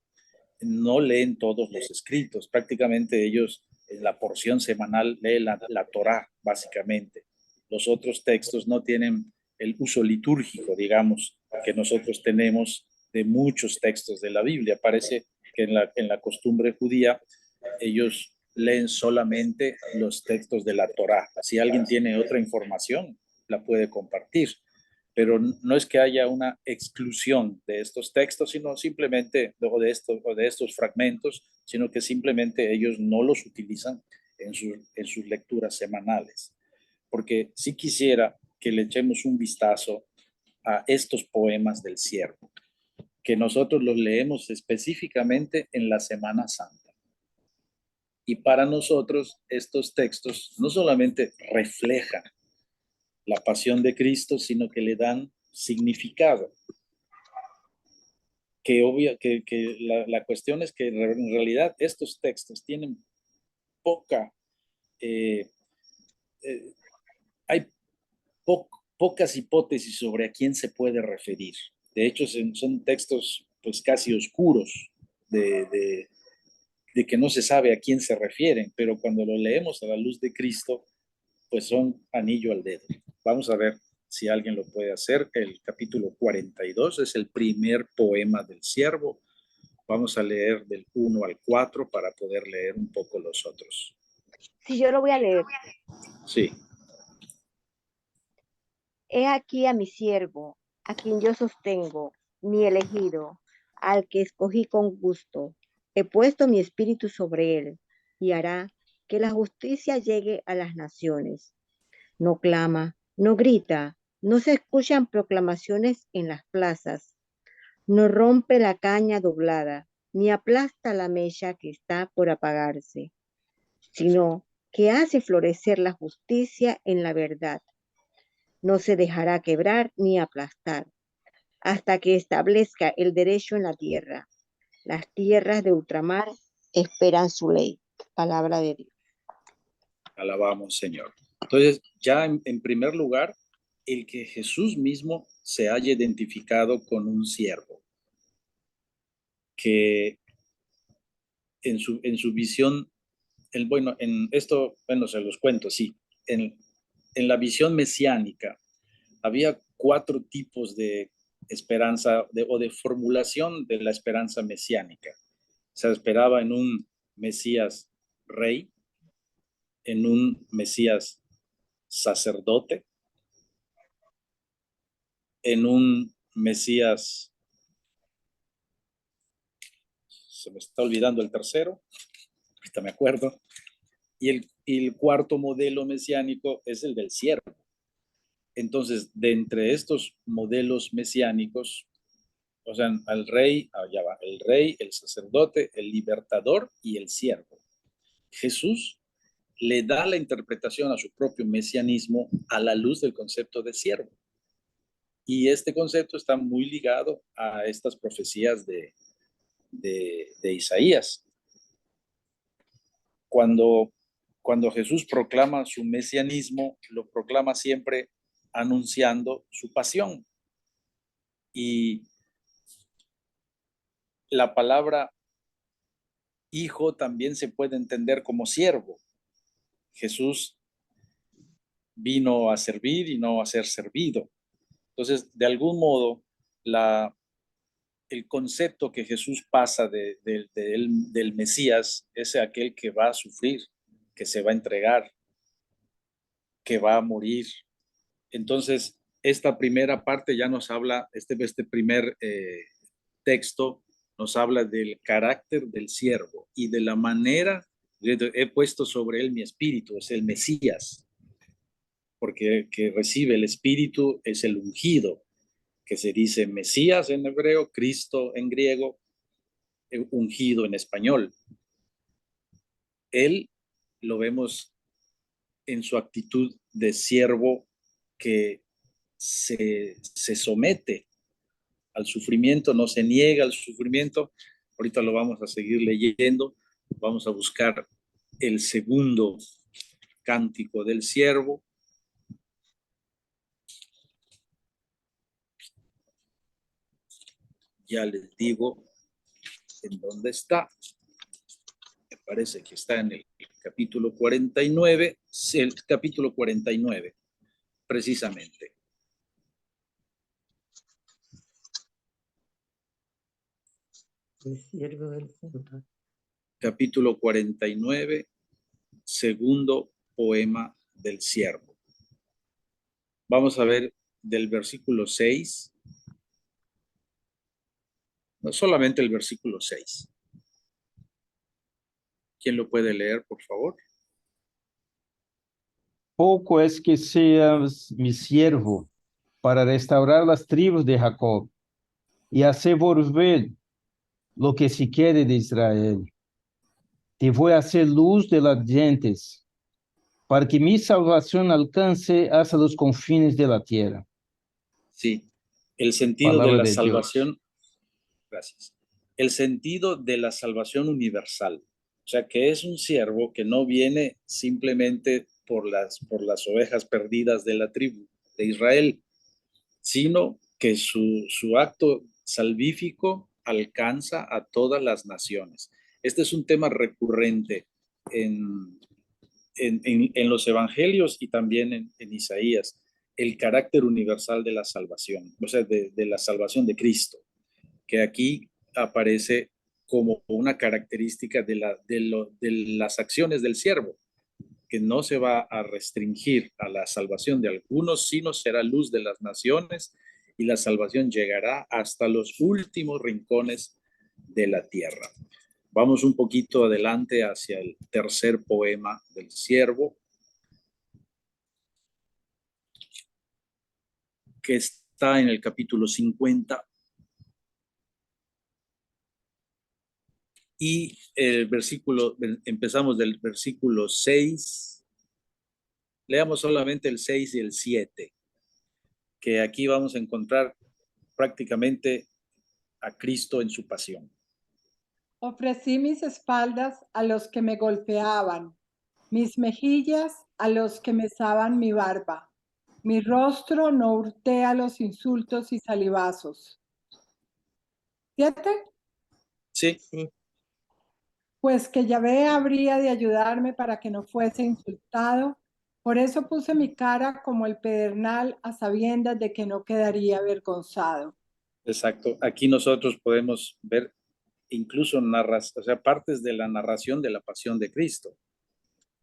no leen todos los escritos. Prácticamente ellos en la porción semanal leen la Torá, básicamente. Los otros textos no tienen el uso litúrgico, digamos, que nosotros tenemos de muchos textos de la Biblia. Parece que en la costumbre judía ellos leen solamente los textos de la Torá. Si alguien tiene otra información, la puede compartir. Pero no es que haya una exclusión de estos textos, sino simplemente, o de estos fragmentos, sino que simplemente ellos no los utilizan en sus lecturas semanales. Porque sí quisiera que le echemos un vistazo a estos poemas del siervo, que nosotros los leemos específicamente en la Semana Santa. Y para nosotros estos textos no solamente reflejan la pasión de Cristo, sino que le dan significado. La cuestión es que en realidad estos textos tienen hay pocas hipótesis sobre a quién se puede referir. De hecho, son textos pues casi oscuros de que no se sabe a quién se refieren, pero cuando lo leemos a la luz de Cristo, pues son anillo al dedo. Vamos a ver si alguien lo puede hacer. El capítulo 42 es el primer poema del siervo. Vamos a leer del 1 al 4 para poder leer un poco los otros. Si yo lo voy a leer. Sí. He aquí a mi siervo, a quien yo sostengo, mi elegido, al que escogí con gusto. He puesto mi espíritu sobre él y hará que la justicia llegue a las naciones. No clama, no grita, no se escuchan proclamaciones en las plazas. No rompe la caña doblada, ni aplasta la mecha que está por apagarse, sino que hace florecer la justicia en la verdad. No se dejará quebrar ni aplastar, hasta que establezca el derecho en la tierra. Las tierras de ultramar esperan su ley. Palabra de Dios. Alabamos, Señor. Entonces, ya en primer lugar, el que Jesús mismo se haya identificado con un siervo, que en su visión, se los cuento, sí, en la visión mesiánica había 4 tipos de esperanza o de formulación de la esperanza mesiánica. Se esperaba en un Mesías rey, en un Mesías sacerdote, en un Mesías, se me está olvidando el tercero, ahorita me acuerdo, y el cuarto modelo mesiánico es el del siervo. Entonces, de entre estos modelos mesiánicos, o sea, el rey, el sacerdote, el libertador y el siervo. Jesús le da la interpretación a su propio mesianismo a la luz del concepto de siervo. Y este concepto está muy ligado a estas profecías de Isaías. Cuando Jesús proclama su mesianismo, lo proclama siempre anunciando su pasión. Y la palabra hijo también se puede entender como siervo. Jesús vino a servir y no a ser servido. Entonces, de algún modo, el concepto que Jesús pasa del Mesías es aquel que va a sufrir, que se va a entregar, que va a morir. Entonces, esta primera parte ya nos habla, este primer texto nos habla del carácter del siervo y de la manera, he puesto sobre él mi espíritu, es el Mesías, porque que recibe el espíritu es el ungido, que se dice Mesías en hebreo, Cristo en griego, ungido en español. Él lo vemos en su actitud de siervo que se somete al sufrimiento, no se niega al sufrimiento. Ahorita lo vamos a seguir leyendo. Vamos a buscar el segundo cántico del siervo. Ya les digo en dónde está. Me parece que está en el capítulo 49, el capítulo 49, precisamente. El siervo del Señor. Capítulo 49, segundo poema del siervo. Vamos a ver del versículo 6, no solamente el versículo 6. ¿Quién lo puede leer, por favor? Poco es que seas mi siervo para restaurar las tribus de Jacob y hacer volver lo que se quiere de Israel. Te voy a hacer luz de las gentes, para que mi salvación alcance hasta los confines de la tierra. Sí, el sentido de Palabra la de Dios. salvación, gracias. El sentido de la salvación universal. O sea, que es un siervo que no viene simplemente por las ovejas perdidas de la tribu de Israel, sino que su acto salvífico alcanza a todas las naciones. Este es un tema recurrente en los evangelios y también en Isaías, el carácter universal de la salvación, o sea, de la salvación de Cristo, que aquí aparece como una característica de las acciones del siervo, que no se va a restringir a la salvación de algunos, sino será luz de las naciones y la salvación llegará hasta los últimos rincones de la tierra. Vamos un poquito adelante hacia el tercer poema del siervo, que está en el capítulo 50. Y el versículo, empezamos del versículo 6. Leamos solamente el 6 y el 7, que aquí vamos a encontrar prácticamente a Cristo en su pasión. Ofrecí mis espaldas a los que me golpeaban, mis mejillas a los que mesaban mi barba. Mi rostro no hurté a los insultos y salivazos. 7. Sí, Sí, Pues que Yahvé habría de ayudarme para que no fuese insultado. Por eso puse mi cara como el pedernal a sabiendas de que no quedaría avergonzado. exacto. Aquí nosotros podemos ver incluso o sea, partes de la narración de la pasión de Cristo,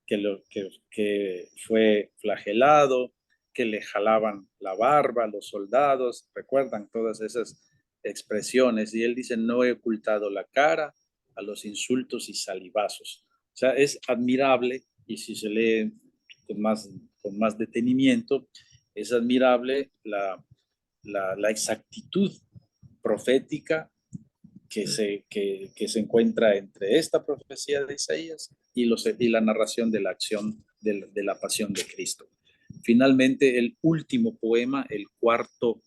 que fue flagelado, que le jalaban la barba a los soldados, recuerdan todas esas expresiones, y él dice, no he ocultado la cara a los insultos y salivazos. O sea, es admirable, y si se lee con más detenimiento, es admirable la exactitud profética que se encuentra entre esta profecía de Isaías y la narración de la acción de la pasión de Cristo. Finalmente, el último poema, el cuarto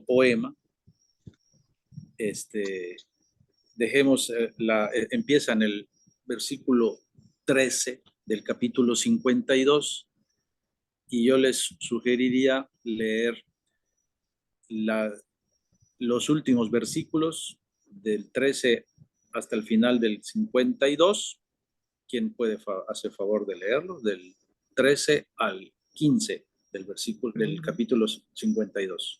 poema, empieza en el versículo 13 del capítulo 52, y yo les sugeriría leer los últimos versículos del 13 hasta el final del 52. ¿Quién puede hacer favor de leerlo? Del 13 al 15 del versículo del capítulo 52.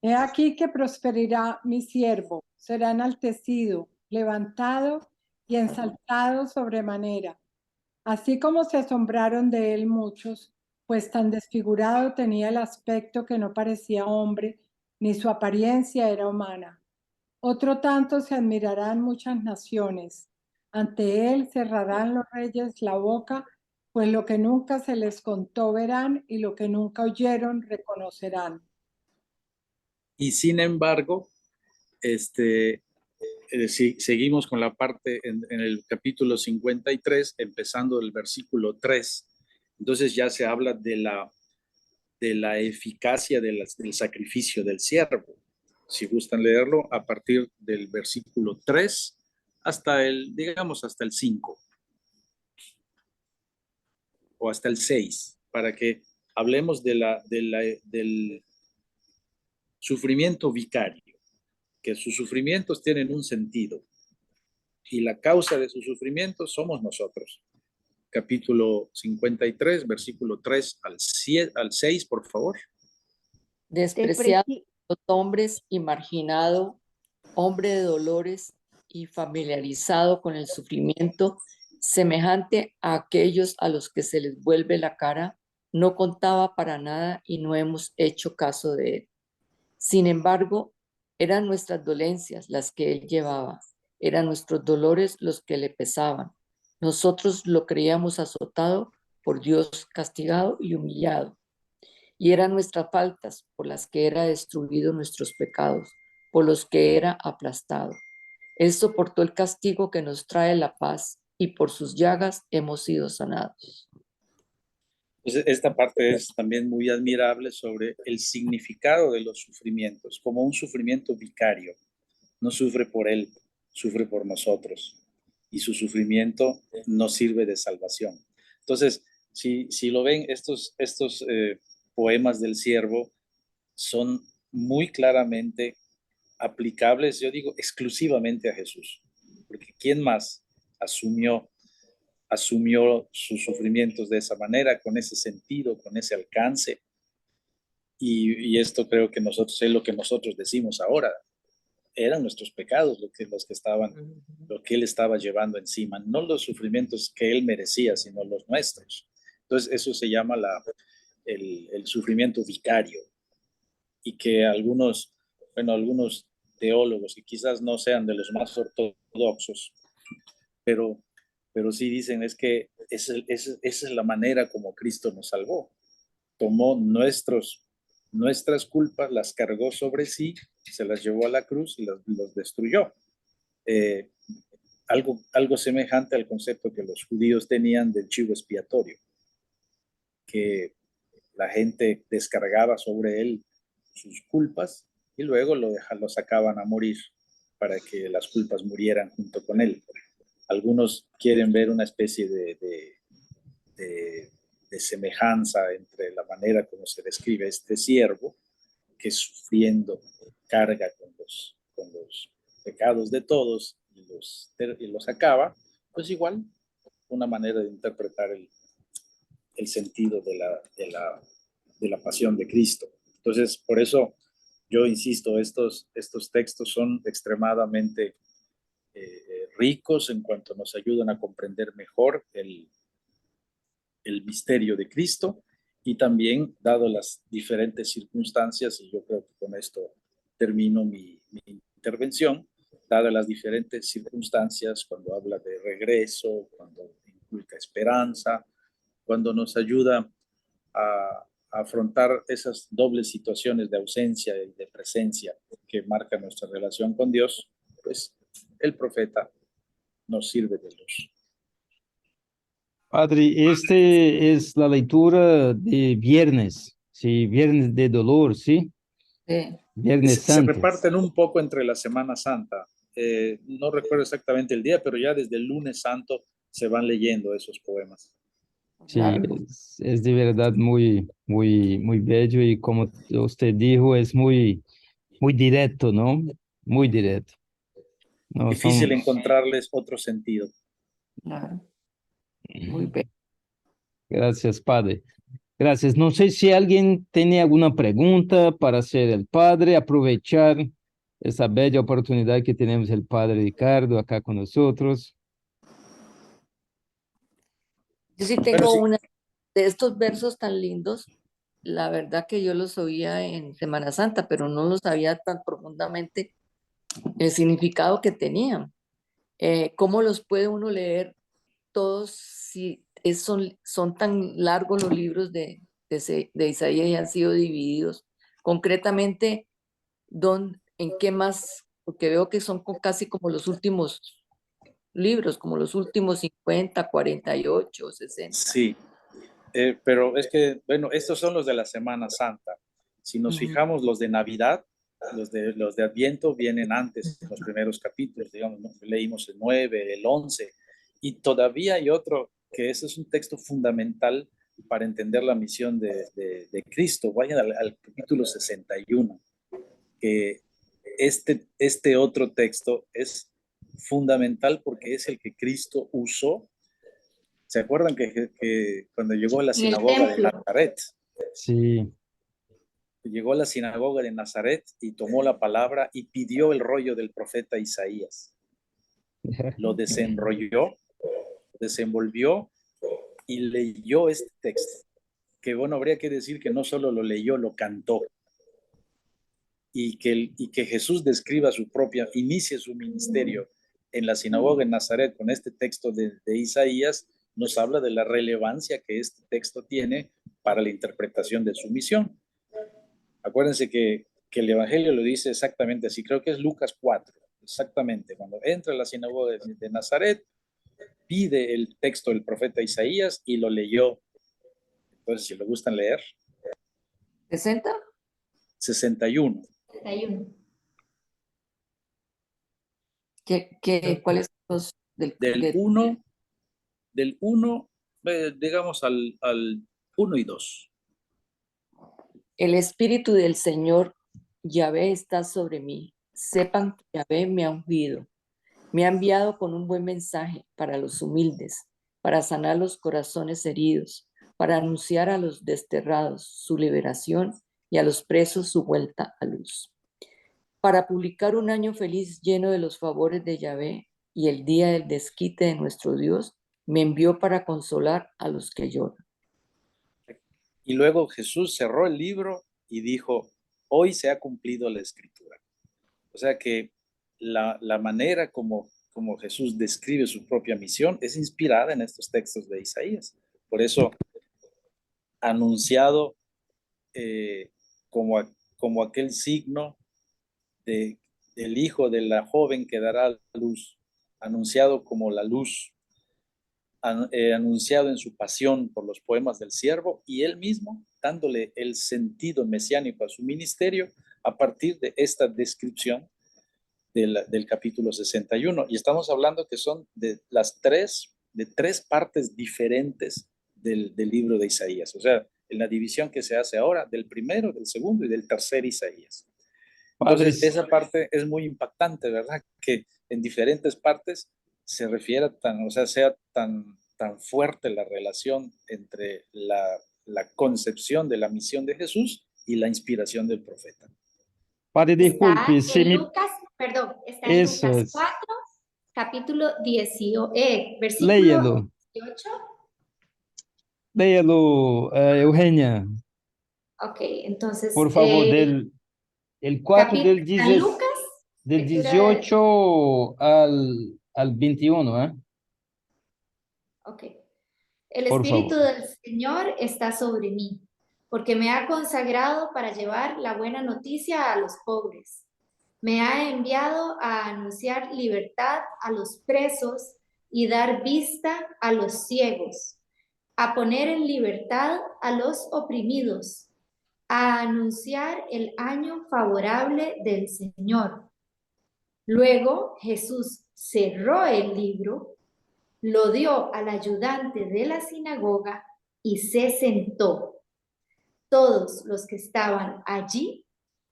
He aquí que prosperirá mi siervo, será enaltecido, levantado y ensalzado sobremanera. Así como se asombraron de él muchos, pues tan desfigurado tenía el aspecto que no parecía hombre, ni su apariencia era humana. Otro tanto se admirarán muchas naciones. Ante él cerrarán los reyes la boca, pues lo que nunca se les contó verán y lo que nunca oyeron reconocerán. Y sin embargo, si seguimos con la parte en el capítulo 53, empezando del versículo 3, entonces ya se habla de la eficacia del sacrificio del siervo. Si gustan leerlo, a partir del versículo 3 hasta hasta el 5 o hasta el 6, para que hablemos del sufrimiento vicario, que sus sufrimientos tienen un sentido y la causa de sus sufrimientos somos nosotros. Capítulo 53, versículo 3 al 6, por favor. Despreciado por los hombres y marginado, hombre de dolores y familiarizado con el sufrimiento, semejante a aquellos a los que se les vuelve la cara, no contaba para nada y no hemos hecho caso de él. Sin embargo, eran nuestras dolencias las que él llevaba, eran nuestros dolores los que le pesaban. Nosotros lo creíamos azotado, por Dios castigado y humillado. Y eran nuestras faltas por las que era destruido, nuestros pecados, por los que era aplastado. Él soportó el castigo que nos trae la paz y por sus llagas hemos sido sanados. Entonces, esta parte es también muy admirable sobre el significado de los sufrimientos, como un sufrimiento vicario. No sufre por él, sufre por nosotros. Y su sufrimiento nos sirve de salvación. Entonces, si lo ven, estos poemas del siervo son muy claramente aplicables, yo digo, exclusivamente a Jesús. Porque ¿quién más asumió sus sufrimientos de esa manera, con ese sentido, con ese alcance? Y esto creo que es lo que nosotros decimos ahora. Eran nuestros pecados lo que él estaba llevando encima, no los sufrimientos que él merecía, sino los nuestros. Entonces eso se llama el sufrimiento vicario, y que algunos teólogos, que quizás no sean de los más ortodoxos, pero sí dicen es que esa es la manera como Cristo nos salvó. Tomó nuestras culpas, las cargó sobre sí, se las llevó a la cruz y los destruyó. Algo semejante al concepto que los judíos tenían del chivo expiatorio, que la gente descargaba sobre él sus culpas y luego lo sacaban a morir para que las culpas murieran junto con él. Algunos quieren ver una especie de semejanza entre la manera como se describe este siervo, que sufriendo carga con los pecados de todos y los acaba, pues igual una manera de interpretar el sentido de la pasión de Cristo. Entonces, por eso yo insisto, estos textos son extremadamente ricos en cuanto nos ayudan a comprender mejor el misterio de Cristo, y también, dado las diferentes circunstancias, y yo creo que con esto termino mi intervención, dadas las diferentes circunstancias, cuando habla de regreso, cuando inculca esperanza, cuando nos ayuda a afrontar esas dobles situaciones de ausencia y de presencia que marcan nuestra relación con Dios, pues el profeta nos sirve de luz. Padre, este es la lectura de viernes, sí, viernes de dolor, ¿sí? Viernes Se Santo. reparten un poco entre la Semana Santa. No recuerdo exactamente el día, pero ya desde el lunes santo se van leyendo esos poemas. Sí, es de verdad muy bello, y como usted dijo, es muy directo, ¿no? Muy directo. No, Difícil encontrarles otro sentido. Claro. Muy bien. Gracias, Padre. Gracias. No sé si alguien tiene alguna pregunta para hacer el Padre, aprovechar esa bella oportunidad que tenemos el Padre Ricardo acá con nosotros. Yo sí tengo una de estos versos tan lindos. La verdad que yo los oía en Semana Santa, pero no los sabía tan profundamente el significado que tenían. ¿Cómo los puede uno leer todos si son tan largos los libros de Isaías y han sido divididos? Concretamente, ¿en qué más? Porque veo que son casi como los últimos libros, como los últimos 50, 48, 60. Sí, pero es que, bueno, estos son los de la Semana Santa. Si nos fijamos, los de Navidad, los de Adviento vienen antes, los primeros capítulos, digamos, ¿no? Leímos el 9, el 11, y todavía hay otro, que ese es un texto fundamental para entender la misión de Cristo. Vayan al capítulo 61. que este otro texto es fundamental porque es el que Cristo usó. ¿Se acuerdan que cuando llegó a la En el sinagoga de templo. Nazaret? Sí. Llegó a la sinagoga de Nazaret y tomó la palabra y pidió el rollo del profeta Isaías. Lo desenrolló, desenvolvió y leyó este texto. Que bueno, habría que decir que no solo lo leyó, lo cantó. Y que Jesús describa inicie su ministerio en la sinagoga en Nazaret con este texto de Isaías, nos habla de la relevancia que este texto tiene para la interpretación de su misión. Acuérdense que el Evangelio lo dice exactamente así, creo que es Lucas 4, exactamente, cuando entra a la sinagoga de Nazaret, pide el texto del profeta Isaías y lo leyó. Entonces, si lo gustan leer. ¿60? 61. 61. ¿Cuáles son los Del 1, digamos al 1 y 2. El Espíritu del Señor Yahvé está sobre mí. Sepan que Yahvé me ha ungido. Me ha enviado con un buen mensaje para los humildes, para sanar los corazones heridos, para anunciar a los desterrados su liberación y a los presos su vuelta a luz. Para publicar un año feliz lleno de los favores de Yahvé y el día del desquite de nuestro Dios, me envió para consolar a los que lloran. Y luego Jesús cerró el libro y dijo, hoy se ha cumplido la escritura. O sea que la manera como Jesús describe su propia misión es inspirada en estos textos de Isaías. Por eso, anunciado como aquel signo del hijo de la joven que dará la luz, anunciado como la luz, anunciado en su pasión por los poemas del siervo, y él mismo dándole el sentido mesiánico a su ministerio a partir de esta descripción del capítulo 61. Y estamos hablando que son de tres partes diferentes del libro de Isaías. O sea, en la división que se hace ahora del primero, del segundo y del tercer Isaías. Entonces, Padre, esa parte es muy impactante, ¿verdad? Que en diferentes partes se refiera sea tan fuerte la relación entre la concepción de la misión de Jesús y la inspiración del profeta. Padre, disculpe, Está en Lucas, perdón, está en Eso Lucas es. 4, capítulo 18, versículo Léelo. 18. Léelo, Eugenia, Ok, entonces, por favor, el 4 del, está en Lucas, del lectura 18 al 21, ¿eh? Ok. El Por Espíritu favor. del Señor está sobre mí, porque me ha consagrado para llevar la buena noticia a los pobres. Me ha enviado a anunciar libertad a los presos y dar vista a los ciegos, a poner en libertad a los oprimidos, a anunciar el año favorable del Señor. Luego Jesús cerró el libro, lo dio al ayudante de la sinagoga y se sentó. Todos los que estaban allí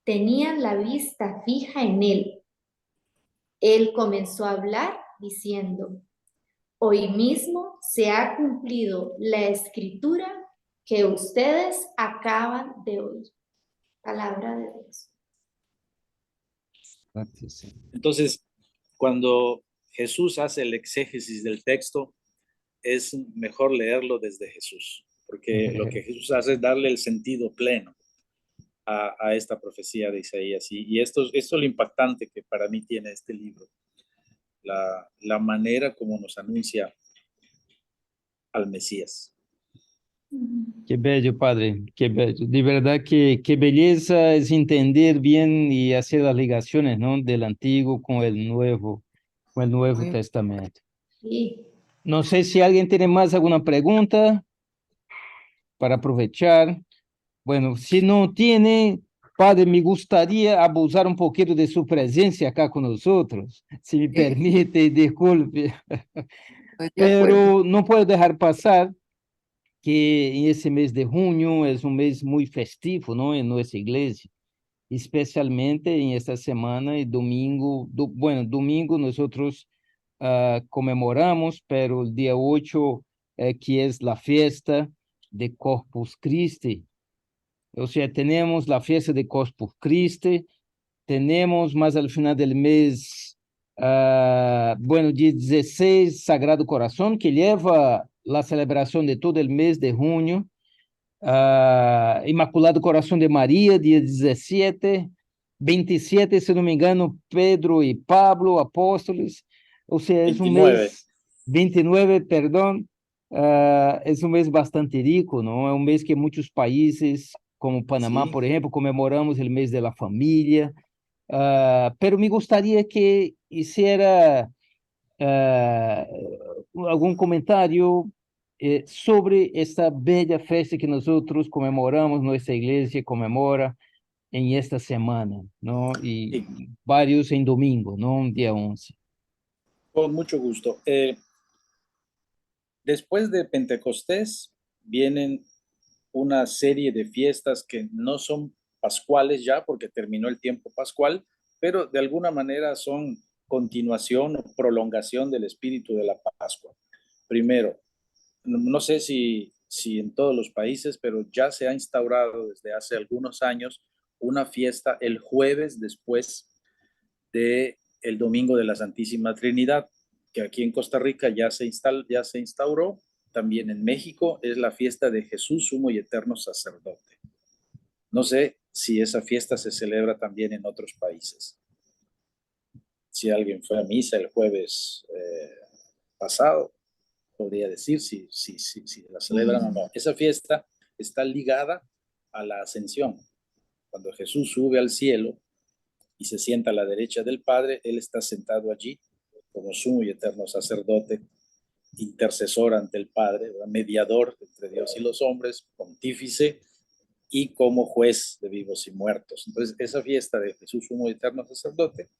tenían la vista fija en él. Él comenzó a hablar diciendo, hoy mismo se ha cumplido la escritura que ustedes acaban de oír. Palabra de Dios. Entonces, cuando Jesús hace el exégesis del texto, es mejor leerlo desde Jesús, porque lo que Jesús hace es darle el sentido pleno a esta profecía de Isaías. Y esto es lo impactante que para mí tiene este libro, la manera como nos anuncia al Mesías. Qué bello, Padre, qué bello. De verdad que qué belleza es entender bien y hacer las ligaciones, ¿no? Del Antiguo con el Nuevo Testamento. Sí. No sé si alguien tiene más alguna pregunta para aprovechar. Bueno, si no tiene, Padre, me gustaría abusar un poquito de su presencia acá con nosotros, si me permite, disculpe. Estoy de acuerdo. Pero no puedo dejar pasar que en ese mes de junio es un mes muy festivo, ¿no? En nuestra iglesia. especialmente en esta semana y domingo. Bueno, domingo nosotros conmemoramos, pero el día 8, que es la fiesta de Corpus Christi. O sea, tenemos la fiesta de Corpus Christi, tenemos más al final del mes, bueno, día 16, Sagrado Corazón, que lleva la celebración de todo el mes de junio. Inmaculado Coração de Maria, dia 17, 27, se não me engano, Pedro e Pablo, apóstolos, ou seja, é um 29. mês, 29, perdão, é um mês bastante rico, não? É um mês que muitos países, como Panamá, Sí. por exemplo, comemoramos o mês da família, pero me gostaria que hiciera algum comentário sobre esta bella festa que nosotros conmemoramos, nuestra iglesia conmemora en esta semana, ¿no? Y varios en domingo, ¿no? Día 11. Con mucho gusto. Después de Pentecostés vienen una serie de fiestas que no son pascuales ya, porque terminó el tiempo pascual, pero de alguna manera son continuación o prolongación del espíritu de la Pascua. Primero, no sé si en todos los países, pero ya se ha instaurado desde hace algunos años una fiesta el jueves después del Domingo de la Santísima Trinidad, que aquí en Costa Rica ya se instauró. También en México es la fiesta de Jesús, sumo y eterno sacerdote. No sé si esa fiesta se celebra también en otros países. Si alguien fue a misa el jueves pasado, podría decir si la celebran o no. Esa fiesta está ligada a la ascensión. Cuando Jesús sube al cielo y se sienta a la derecha del Padre, Él está sentado allí como sumo y eterno sacerdote, intercesor ante el Padre, mediador entre Dios y los hombres, pontífice y como juez de vivos y muertos. Entonces, esa fiesta de Jesús sumo y eterno sacerdote,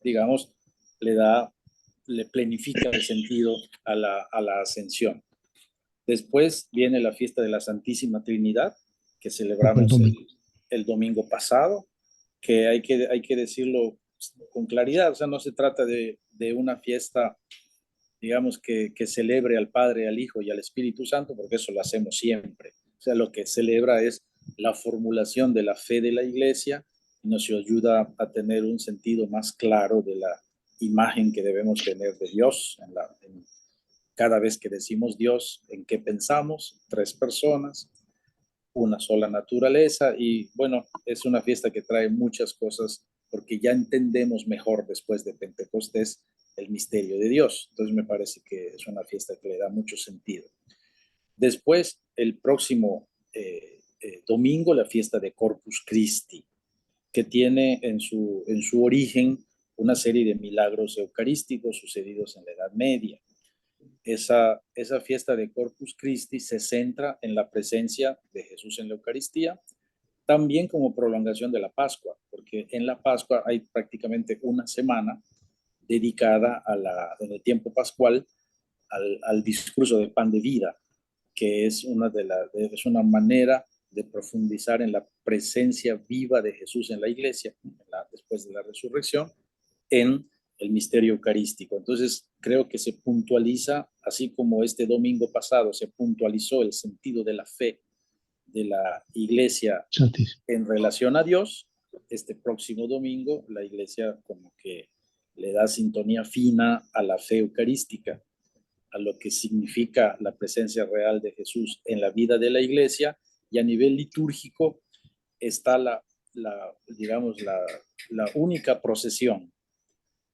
digamos, le planifica el sentido a la ascensión. Después viene la fiesta de la Santísima Trinidad, que celebramos el domingo pasado, que hay que decirlo con claridad. O sea, no se trata de una fiesta, digamos, que celebre al Padre, al Hijo y al Espíritu Santo, porque eso lo hacemos siempre. O sea, lo que celebra es la formulación de la fe de la Iglesia y nos ayuda a tener un sentido más claro de la imagen que debemos tener de Dios. Cada vez que decimos Dios, ¿en qué pensamos? 3 personas, una sola naturaleza, y bueno, es una fiesta que trae muchas cosas porque ya entendemos mejor después de Pentecostés el misterio de Dios. Entonces me parece que es una fiesta que le da mucho sentido. Después, el próximo domingo, la fiesta de Corpus Christi, que tiene en su origen una serie de milagros eucarísticos sucedidos en la Edad Media. Esa fiesta de Corpus Christi se centra en la presencia de Jesús en la Eucaristía, también como prolongación de la Pascua, porque en la Pascua hay prácticamente una semana dedicada en el tiempo pascual al discurso del pan de vida, que es una manera de profundizar en la presencia viva de Jesús en la iglesia, después de la resurrección, en el misterio eucarístico. Entonces, creo que se puntualiza, así como este domingo pasado se puntualizó el sentido de la fe de la iglesia en relación a Dios, este próximo domingo la iglesia como que le da sintonía fina a la fe eucarística, a lo que significa la presencia real de Jesús en la vida de la iglesia, y a nivel litúrgico está la única procesión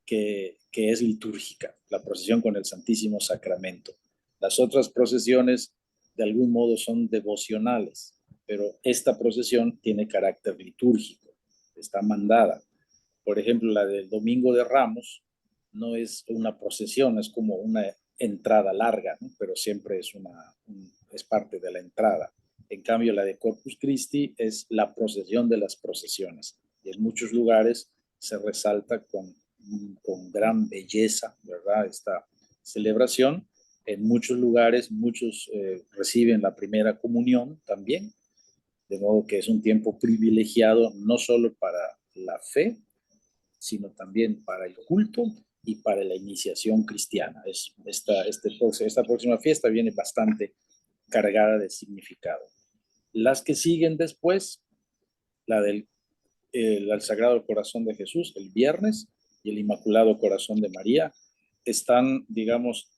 que es litúrgica, la procesión con el Santísimo Sacramento. Las otras procesiones de algún modo son devocionales, pero esta procesión tiene carácter litúrgico, está mandada. Por ejemplo, la del Domingo de Ramos no es una procesión, es como una entrada larga, ¿no? Pero siempre es parte de la entrada. En cambio, la de Corpus Christi es la procesión de las procesiones, y en muchos lugares se resalta con gran belleza, ¿verdad?, esta celebración. En muchos lugares, muchos reciben la primera comunión también De modo que es un tiempo privilegiado no solo para la fe, sino también para el culto y para la iniciación cristiana. Esta próxima fiesta viene bastante cargada de significado. Las que siguen después, la del Sagrado Corazón de Jesús, el viernes, y el Inmaculado Corazón de María, están, digamos,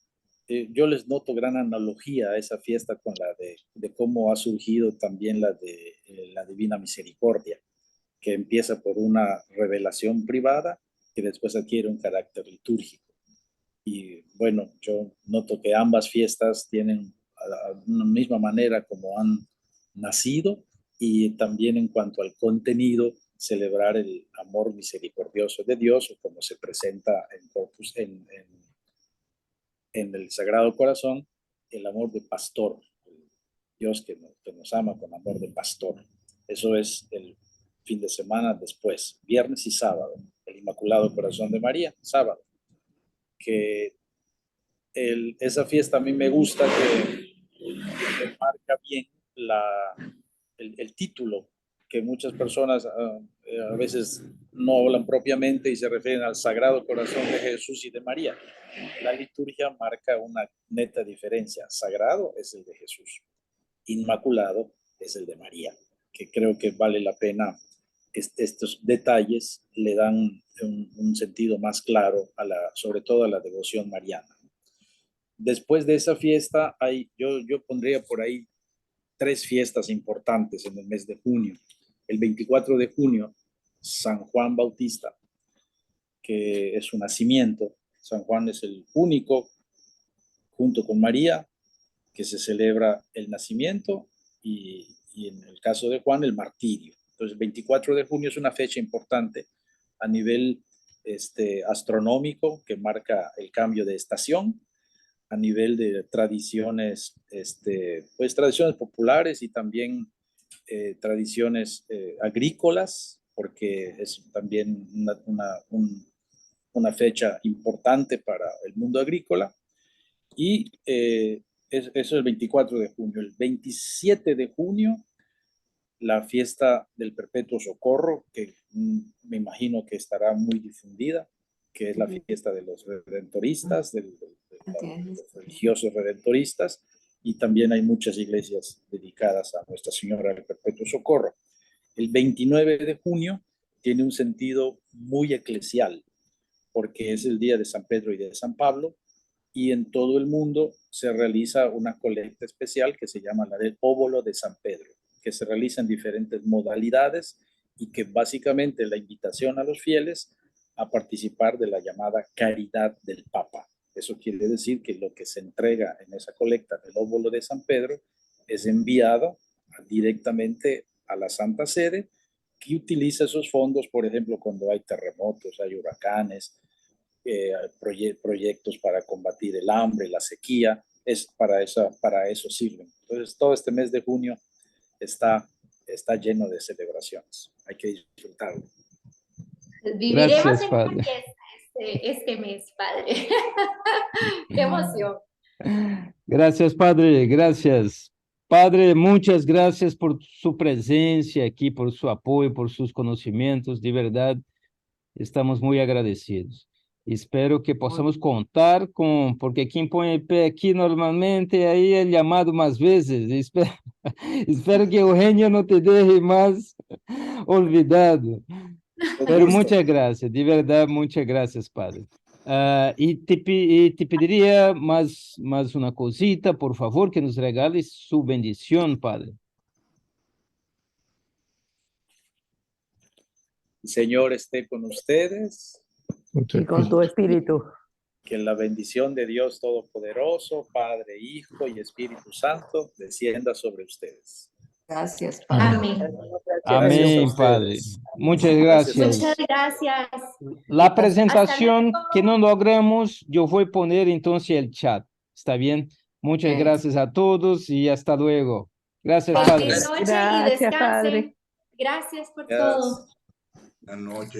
yo les noto gran analogía a esa fiesta con la de cómo ha surgido también la de la Divina Misericordia, que empieza por una revelación privada que después adquiere un carácter litúrgico. Y bueno, yo noto que ambas fiestas tienen una misma manera como han nacido, y también en cuanto al contenido, celebrar el amor misericordioso de Dios, o como se presenta en el Sagrado Corazón, el amor de pastor, Dios que nos ama con amor de pastor. Eso es el fin de semana después, viernes y sábado, el Inmaculado Corazón de María, sábado. Que esa fiesta a mí me gusta, que marca bien el título, que muchas personas a veces no hablan propiamente y se refieren al Sagrado Corazón de Jesús y de María. La liturgia marca una neta diferencia. Sagrado es el de Jesús, Inmaculado es el de María, que creo que vale la pena. Estos detalles le dan un sentido más claro, sobre todo a la devoción mariana. Después de esa fiesta, yo pondría por ahí 3 fiestas importantes en el mes de junio. El 24 de junio, San Juan Bautista, que es su nacimiento. San Juan es el único, junto con María, que se celebra el nacimiento, y en el caso de Juan, el martirio. Entonces, el 24 de junio es una fecha importante a nivel astronómico, que marca el cambio de estación, a nivel de tradiciones, pues tradiciones populares, y también tradiciones agrícolas, porque es también una fecha importante para el mundo agrícola. Y eso es el 24 de junio. El 27 de junio, la fiesta del Perpetuo Socorro, que me imagino que estará muy difundida, que es la fiesta de los redentoristas, de los religiosos redentoristas, y también hay muchas iglesias dedicadas a Nuestra Señora del Perpetuo Socorro. El 29 de junio tiene un sentido muy eclesial, porque es el día de San Pedro y de San Pablo, y en todo el mundo se realiza una colecta especial que se llama la del óbolo de San Pedro, que se realiza en diferentes modalidades, y que básicamente la invitación a los fieles a participar de la llamada caridad del Papa. Eso quiere decir que lo que se entrega en esa colecta del óbolo de San Pedro es enviado directamente a la Santa Sede, que utiliza esos fondos, por ejemplo, cuando hay terremotos, hay huracanes, proyectos para combatir el hambre, la sequía, para eso sirven. Entonces, todo este mes de junio está lleno de celebraciones. Hay que disfrutarlo. Viviremos Gracias, en Padre. una fiesta este mes, Padre. Qué emoción. Gracias, Padre, gracias. Padre, muchas gracias por su presencia aquí, por su apoyo, por sus conocimientos. De verdad, estamos muy agradecidos. Espero que possamos contar com, porque quem põe o pé aqui normalmente aí é chamado mais vezes. Espero que Eugenio não te deixe mais olvidado. Pero muchas gracias, de verdad, muchas gracias, Padre. Y te pediría más una cosita, por favor, que nos regales su bendición, Padre. El Señor esté con ustedes. Y con tu espíritu. Que la bendición de Dios Todopoderoso, Padre, Hijo y Espíritu Santo, descienda sobre ustedes. Gracias, Padre. Amén. Amén, Padre. Muchas gracias. Muchas gracias. La presentación que no logramos, yo voy a poner entonces el chat. ¿Está bien? Muchas gracias a todos y hasta luego. Gracias, Padre. Feliz noche y Gracias, descansen. Padre. Gracias por todo. Buenas noches.